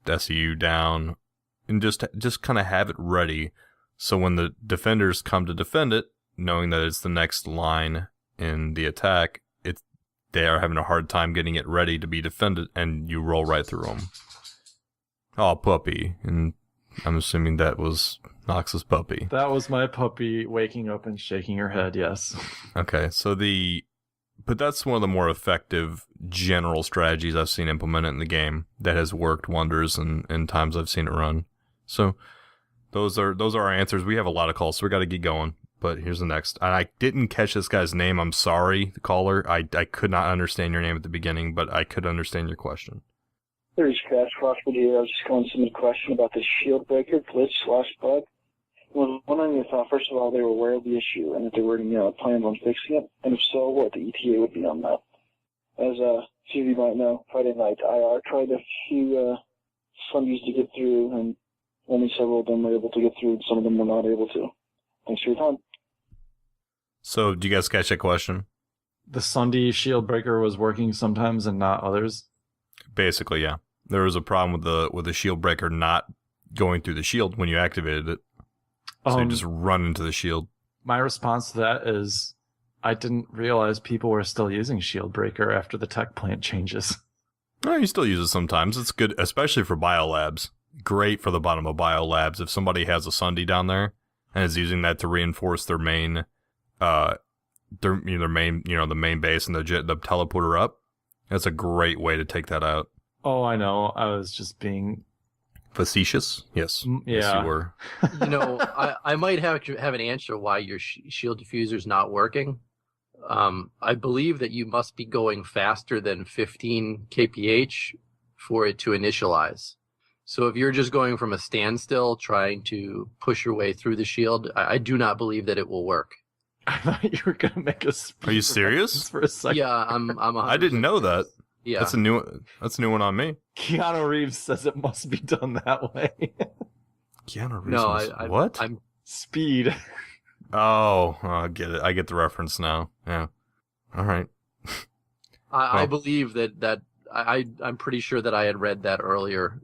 the SEU down, and just kind of have it ready. So when the defenders come to defend it, knowing that it's the next line in the attack, they are having a hard time getting it ready to be defended, and you roll right through them. Oh, puppy. And I'm assuming that was Noxx's puppy. That was my puppy waking up and shaking her head, yes. Okay, but that's one of the more effective general strategies I've seen implemented in the game that has worked wonders in times I've seen it run. So those are our answers. We have a lot of calls, so we got to get going. But here's the next. And I didn't catch this guy's name. I'm sorry, the caller. I could not understand your name at the beginning, but I could understand your question. ReachCast Crossford here. I was just going to submit a question about the shield breaker glitch/bug. I was wondering if, first of all, they were aware of the issue and if there were any plans on fixing it, and if so, what the ETA would be on that. As few of you might know, Friday night IR tried a few Sundays to get through, and only several of them were able to get through, and some of them were not able to. Thanks for your time. So, do you guys catch that question? The Sunday shield breaker was working sometimes and not others? Basically, yeah. There was a problem with the shield breaker not going through the shield when you activated it. So you just run into the shield. My response to that is, I didn't realize people were still using Shield Breaker after the tech plant changes. No, you still use it sometimes. It's good, especially for biolabs. Great for the bottom of biolabs. If somebody has a Sunday down there and is using that to reinforce their main, the main base and the teleporter up, that's a great way to take that out. Oh, I know. I was just being facetious. Yes, yeah. Yes, you were. I might have an answer why your shield diffuser is not working. I believe that you must be going faster than 15 kph for it to initialize. So if you're just going from a standstill trying to push your way through the shield, I do not believe that it will work. I thought you were going to make a speed. Are you serious? For a second. Yeah, I'm I didn't know that. Yeah. That's a new one on me. Keanu Reeves says it must be done that way. Keanu Reeves. No, what? I'm speed. Oh, I get it. I get the reference now. Yeah. All right. I believe that I'm pretty sure that I had read that earlier,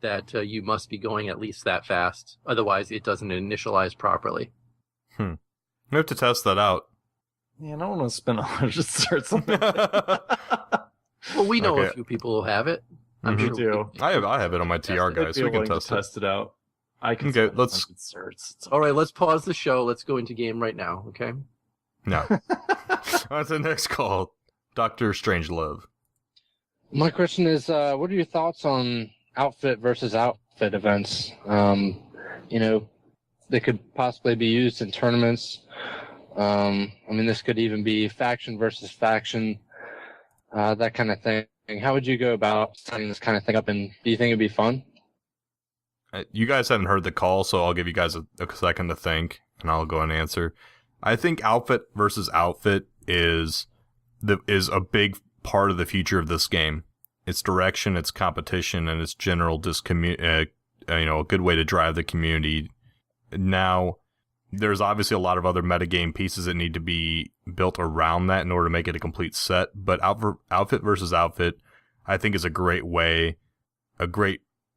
that you must be going at least that fast. Otherwise, it doesn't initialize properly. We have to test that out. Yeah, I don't want to spend $100 on that. Well, we know a few people who have it. I'm sure. Do. I have it on my TR, guys. So we can test it out. I can. Okay, let's. All right, let's pause the show. Let's go into game right now. Okay. No. On to the next call, Dr. Strangelove. My question is, what are your thoughts on outfit versus outfit events? They could possibly be used in tournaments. This could even be faction versus faction, that kind of thing. How would you go about setting this kind of thing up, and do you think it'd be fun? You guys haven't heard the call, so I'll give you guys a second to think, and I'll go and answer. I think outfit versus outfit is a big part of the future of this game. Its direction, its competition, and its general a good way to drive the community. Now, there's obviously a lot of other metagame pieces that need to be built around that in order to make it a complete set, but outfit versus outfit, I think, is a great way,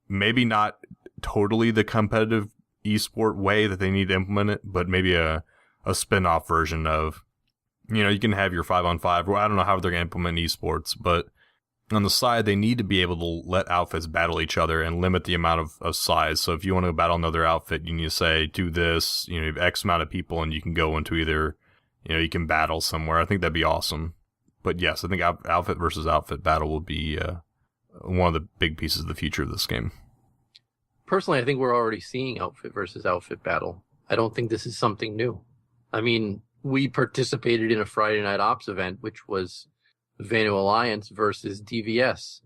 maybe not totally the competitive esport way that they need to implement it, but maybe a spin-off version of, you can have your 5-on-5, well, I don't know how they're going to implement esports, but on the side, they need to be able to let outfits battle each other and limit the amount of size. So if you want to battle another outfit, you need to say, do this, you have X amount of people, and you can go into either, you can battle somewhere. I think that'd be awesome. But yes, I think outfit versus outfit battle will be one of the big pieces of the future of this game. Personally, I think we're already seeing outfit versus outfit battle. I don't think this is something new. I mean, we participated in a Friday Night Ops event, which was Vanu Alliance versus DVS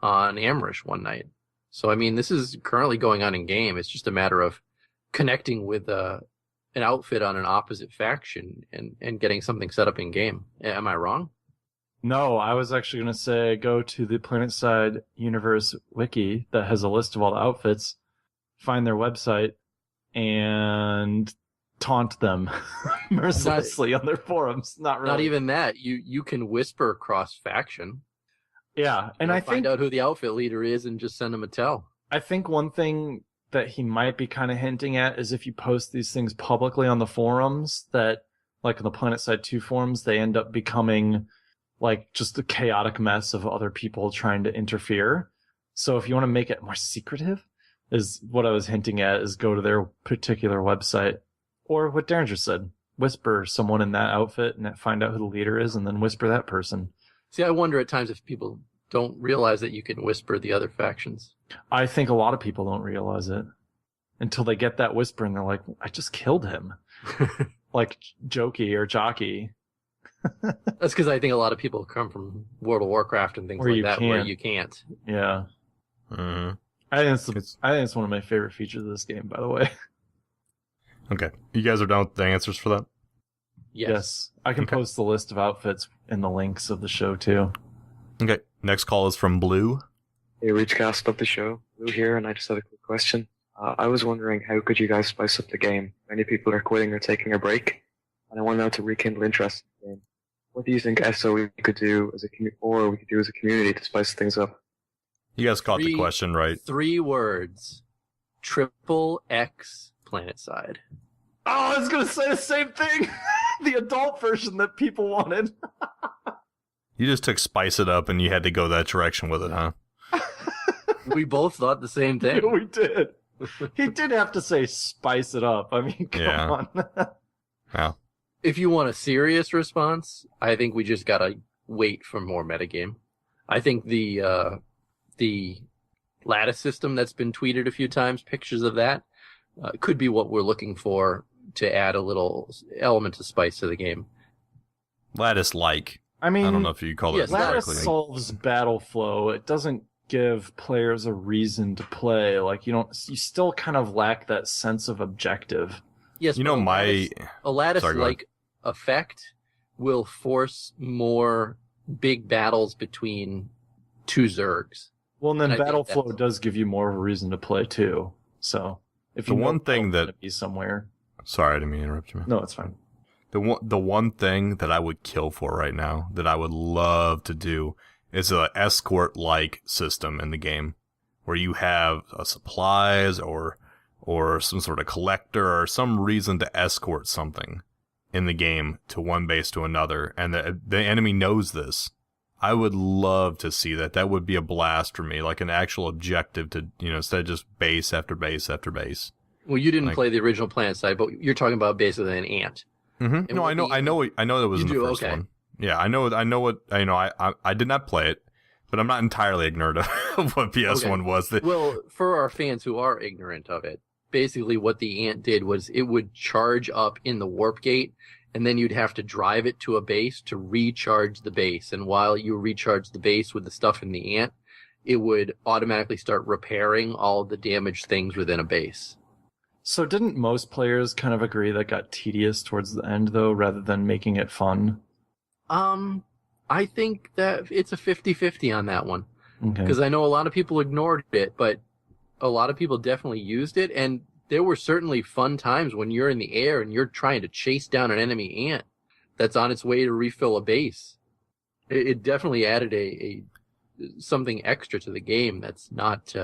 on Amrish one night. So, this is currently going on in game. It's just a matter of connecting with an outfit on an opposite faction and getting something set up in game. Am I wrong? No, I was actually going to say go to the PlanetSide Universe wiki that has a list of all the outfits, find their website, and taunt them mercilessly on their forums. Not really. Not even that. You can whisper cross faction. Yeah, and I think find out who the outfit leader is and just send them a tell. I think one thing that he might be kind of hinting at is if you post these things publicly on the forums, that like in the PlanetSide 2 forums, they end up becoming like just a chaotic mess of other people trying to interfere. So if you want to make it more secretive, is what I was hinting at, is go to their particular website. Or what Deringer said, whisper someone in that outfit and find out who the leader is, and then whisper that person. See, I wonder at times if people don't realize that you can whisper the other factions. I think a lot of people don't realize it until they get that whisper and they're like, I just killed him. Like Jokey or Jockey. That's because I think a lot of people come from World of Warcraft and things like that where you can't. Yeah. Mm-hmm. I think it's one of my favorite features of this game, by the way. Okay. You guys are done with the answers for that? Yes. I can post the list of outfits in the links of the show, too. Okay. Next call is from Blue. Hey, ReachCast of the show. Blue here, and I just had a quick question. I was wondering, how could you guys spice up the game? Many people are quitting or taking a break, and I want now to rekindle interest in the game. What do you think SOE could do as a community to spice things up? You guys caught the question right. 3 words. Triple X Planetside. Oh, I was going to say the same thing. The adult version that people wanted. You just took Spice It Up and you had to go that direction with it, huh? We both thought the same thing. Yeah, we did. He did have to say spice it up. I mean, come on. Yeah. If you want a serious response, I think we just gotta wait for more metagame. I think the lattice system that's been tweeted a few times, pictures of that, could be what we're looking for to add a little element of spice to the game. Lattice-like. I mean, I don't know if you call it lattice correctly. solves battle flow. It doesn't give players a reason to play. Like, you still kind of lack that sense of objective. Yes, you know, a lattice-like effect will force more big battles between two Zergs. Well, and then battle flow does give you more of a reason to play too. So if you one thing that be somewhere. Sorry, I didn't mean to interrupt you. No, it's fine. The one thing that I would kill for right now, that I would love to do, is a escort-like system in the game, where you have supplies or some sort of collector or some reason to escort something in the game to one base to another, and the enemy knows this. I would love to see that. That would be a blast for me, like an actual objective to, instead of just base after base after base. Well, you didn't play the original Planetside, but you're talking about basically an ant. Mm-hmm. No, I know that was in the first one. Yeah, I know what I did not play it, but I'm not entirely ignorant of what PS1 was. Well, for our fans who are ignorant of it, basically what the ant did was it would charge up in the warp gate, and then you'd have to drive it to a base to recharge the base. And while you recharge the base with the stuff in the ant, it would automatically start repairing all of the damaged things within a base. So didn't most players kind of agree that got tedious towards the end, though, rather than making it fun? I think that it's a 50-50 on that one. Okay. Because I know a lot of people ignored it, but a lot of people definitely used it, and there were certainly fun times when you're in the air and you're trying to chase down an enemy ant that's on its way to refill a base. It definitely added a something extra to the game that's not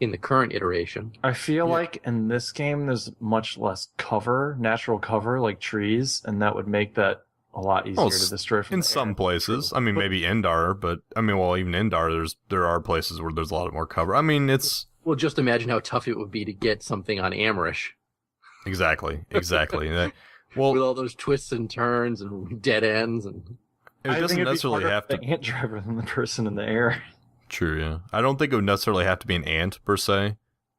in the current iteration. I feel like in this game there's much less cover, natural cover, like trees, and that would make that a lot easier to destroy from in the some air. places. I mean, maybe Endar, but even Endar, there are places where there's a lot more cover. I mean, it's... Well, just imagine how tough it would be to get something on Amrish. Exactly. Well, with all those twists and turns and dead ends, and it doesn't necessarily have to the ant driver than the person in the air. True, yeah. I don't think it would necessarily have to be an ant per se.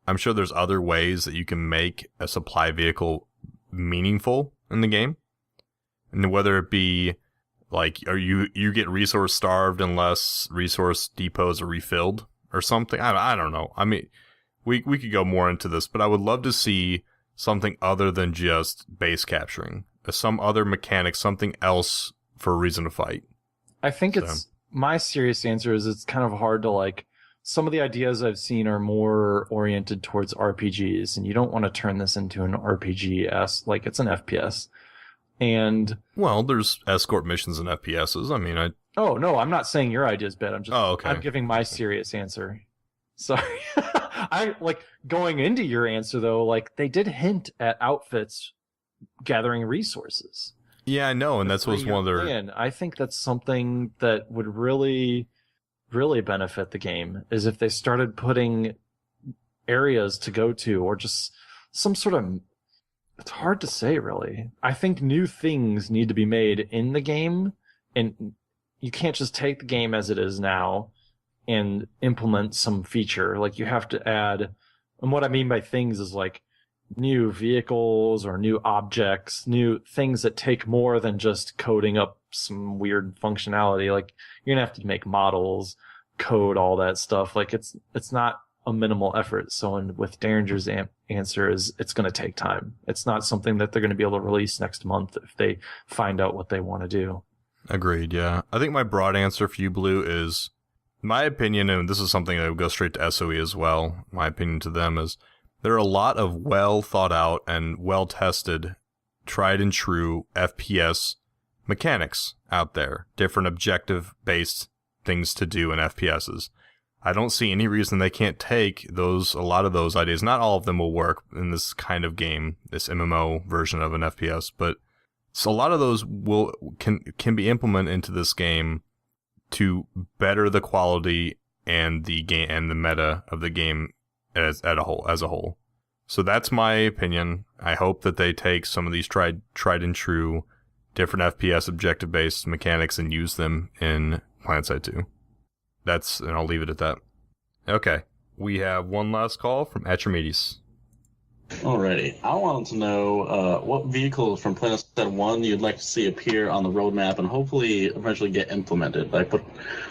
I'm sure there's other ways that you can make a supply vehicle meaningful in the game. And whether it be like, you get resource starved unless resource depots are refilled or something. I don't know. I mean, we could go more into this, but I would love to see something other than just base capturing. Some other mechanic, something else for a reason to fight. I think my serious answer is it's kind of hard to some of the ideas I've seen are more oriented towards RPGs, and you don't want to turn this into an RPG like it's an FPS. And well, there's escort missions and FPSs. I mean, Oh no, I'm not saying your idea's bad. okay. I'm giving my serious answer. Sorry. I going into your answer though, they did hint at outfits gathering resources. Yeah, I know, and that's what's one of their... I think that's something that would really, really benefit the game, is if they started putting areas to go to, or just some sort of... It's hard to say, really. I think new things need to be made in the game, and you can't just take the game as it is now and implement some feature. You have to add... And what I mean by things is, new vehicles or new objects, new things that take more than just coding up some weird functionality. You're gonna have to make models, code all that stuff. It's not a minimal effort. So with Deringer's answer is it's gonna take time. It's not something that they're gonna be able to release next month if they find out what they want to do. Agreed, yeah. I think my broad answer for you, Blue, is my opinion, and this is something that would go straight to SOE as well, my opinion to them is there are a lot of well thought out and well tested, tried and true FPS mechanics out there, different objective based things to do in FPSs. I don't see any reason they can't take a lot of those ideas. Not all of them will work in this kind of game, this MMO version of an FPS, but so a lot of those can be implemented into this game to better the quality and the game and the meta of the game as a whole. So that's my opinion. I hope that they take some of these tried and true different FPS objective based mechanics and use them in PlanetSide 2. And I'll leave it at that. Okay, we have one last call from Atramedes. Alrighty, I wanted to know what vehicles from PlanetSide 1 you'd like to see appear on the roadmap and hopefully eventually get implemented. Like,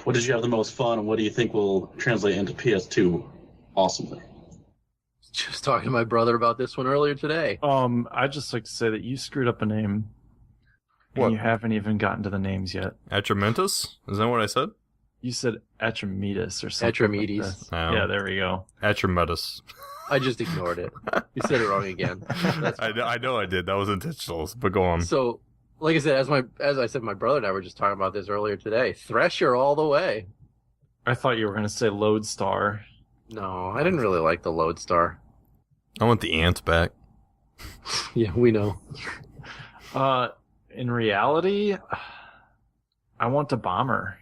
what did you have the most fun, and what do you think will translate into PS2 awesomely? Just talking to my brother about this one earlier today. I'd just like to say that you screwed up a name. What? And you haven't even gotten to the names yet. Atramentus? Is that what I said? You said Atramedes or something. Atramedes. Like yeah, there we go. Atramedes. I just ignored it. You said it wrong again. I know I did. That was intentional. But go on. So, like I said, as I said, my brother and I were just talking about this earlier today. Thresher all the way. I thought you were going to say Lodestar. No, I didn't really like the Lodestar. I want the ants back. Yeah, we know. In reality, I want a bomber.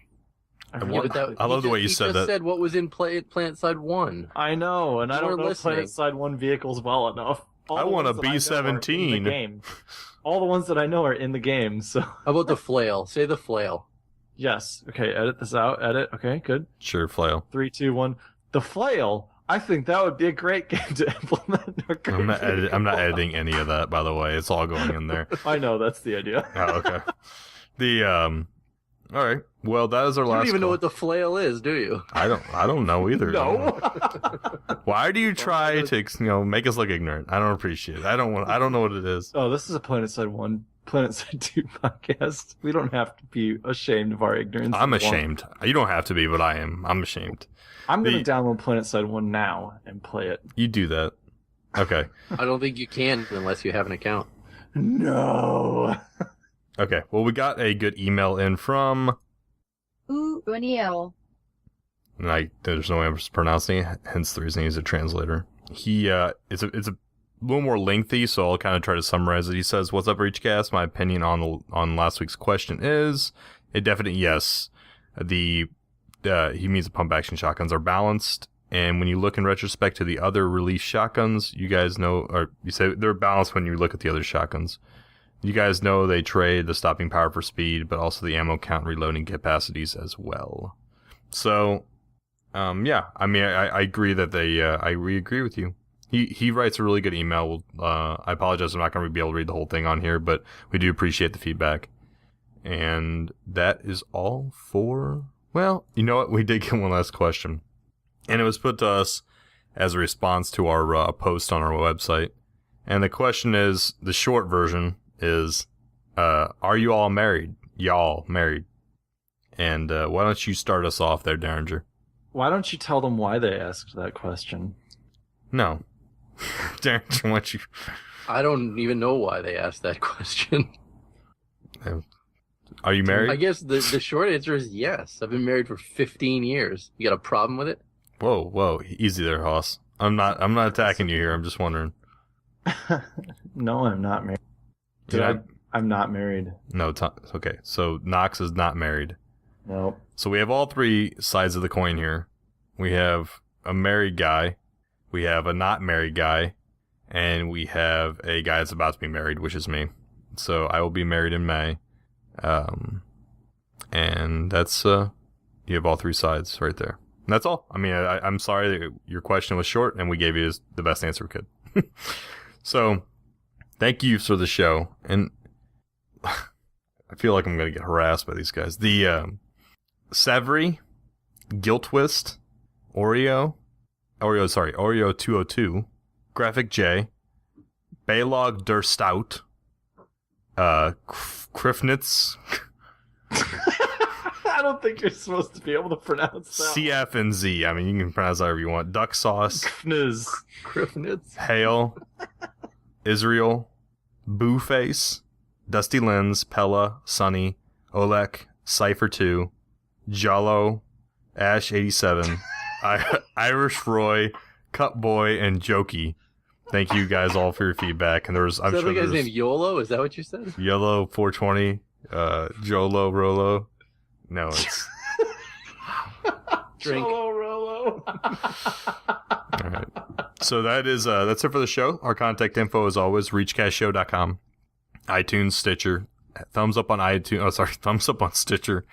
I love the way you said that. He just said what was in PlanetSide 1. I know, and I don't know PlanetSide 1 vehicles well enough. I want a B-17. All the ones that I know are in the game, so... How about the flail? Say the flail. Yes. Okay, edit this out. Edit. Okay, good. Sure, flail. 3, 2, 1. The flail? I think that would be a great game to implement. I'm not editing any of that, by the way. It's all going in there. I know, that's the idea. Oh, okay. All right. Well, that is our last. You don't even know what the flail is, do you? I don't know either. No. Why do you try to make us look ignorant? I don't appreciate it. I don't know what it is. Oh, this is a PlanetSide 1, PlanetSide 2 podcast. We don't have to be ashamed of our ignorance. I'm ashamed. You don't have to be, but I am. I'm ashamed. I'm going to download PlanetSide 1 now and play it. You do that. Okay. I don't think you can unless you have an account. No. Okay, well, we got a good email in from... Uniel. There's no way I'm pronouncing it, hence the reason he's a translator. It's a little more lengthy, so I'll kind of try to summarize it. He says, "What's up, ReachCast? My opinion on last week's question is a definite yes. He means the pump-action shotguns are balanced, and when you look in retrospect to the other release shotguns, you guys know, or you say they're balanced when you look at the other shotguns. You guys know they trade the stopping power for speed, but also the ammo count reloading capacities as well." So, yeah, I mean, I agree that we agree with you. He writes a really good email. I apologize, I'm not going to be able to read the whole thing on here, but we do appreciate the feedback. And that is all for, well, you know what? We did get one last question. And it was put to us as a response to our post on our website. And the question is, the short version is, are you all married? Y'all married? And why don't you start us off there, Deringer? Why don't you tell them why they asked that question? No. Deringer, why don't you... I don't even know why they asked that question. Are you married? I guess the short answer is yes. I've been married for 15 years. You got a problem with it? Whoa. Easy there, Hoss. I'm not attacking you here. I'm just wondering. No, I'm not married. I'm not married. No, okay. So Noxx is not married. Nope. So we have all three sides of the coin here. We have a married guy, we have a not married guy, and we have a guy that's about to be married, which is me. So I will be married in May. And that's, you have all three sides right there. And that's all. I mean, I'm sorry that your question was short, and we gave you the best answer we could. So, thank you for the show. And I feel like I'm going to get harassed by these guys. The Savory, Guilt Twist, Oreo 202, Graphic J, Baylog Der Stout, Krifnitz. I don't think you're supposed to be able to pronounce that. CF and Z. I mean, you can pronounce however you want. Duck Sauce. Krifnitz. Hale. Israel. Booface. Dusty Lens. Pella. Sunny. Olek. Cypher 2. Jalo. Ash 87. Irish Roy, Cut Boy, and Jokey. Thank you guys all for your feedback. And Is that the guy's name YOLO? Is that what you said? Yellow 420, Jolo Rolo. No, it's Drink. Jolo Rolo. all right. So that's it for the show. Our contact info is always reachcastshow.com, iTunes, Stitcher. Thumbs up on iTunes. Oh, sorry, thumbs up on Stitcher.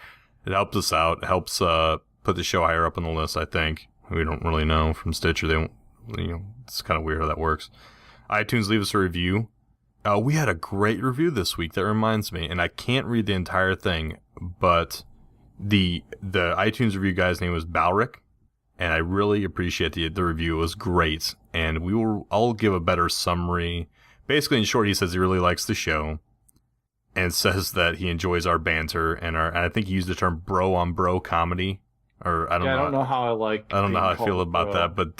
It helps us out. It helps put the show higher up on the list, I think. We don't really know from Stitcher. They won't, it's kind of weird how that works. iTunes, leave us a review. We had a great review this week. That reminds me, and I can't read the entire thing, but the iTunes review guy's name was Balric, and I really appreciate the review. It was great, and I'll give a better summary. Basically, in short, he says he really likes the show, and says that he enjoys our banter and I think he used the term bro on bro comedy, or I don't know how I don't know how I feel about that, but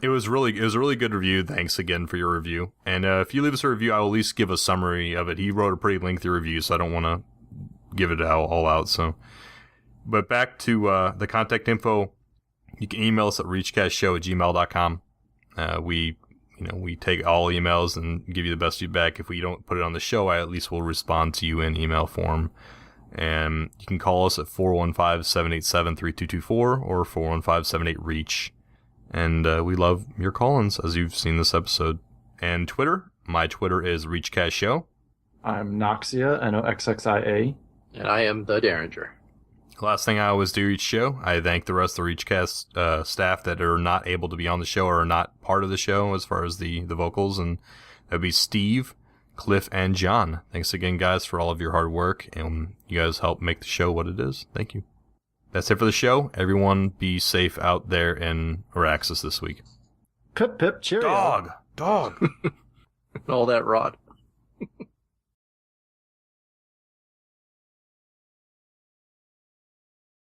it was a really good review. Thanks again for your review. And if you leave us a review, I will at least give a summary of it. He wrote a pretty lengthy review, so I don't want to give it all out. So, but back to the contact info. You can email us at reachcastshow@gmail.com. We take all emails and give you the best feedback. If we don't put it on the show, I at least will respond to you in email form. And you can call us at 415-787-3224 or 415-78-REACH. And we love your call-ins, as you've seen this episode. And Twitter, my Twitter is ReachCastShow. I'm Noxia, Noxxia. And I am the Deringer. Last thing I always do each show, I thank the rest of the ReachCast staff that are not able to be on the show or are not part of the show as far as the vocals. And that'd be Steve, Cliff, and John. Thanks again, guys, for all of your hard work. And you guys help make the show what it is. Thank you. That's it for the show. Everyone be safe out there in Araxis this week. Pip, pip, cheerio. Dog. All that rot.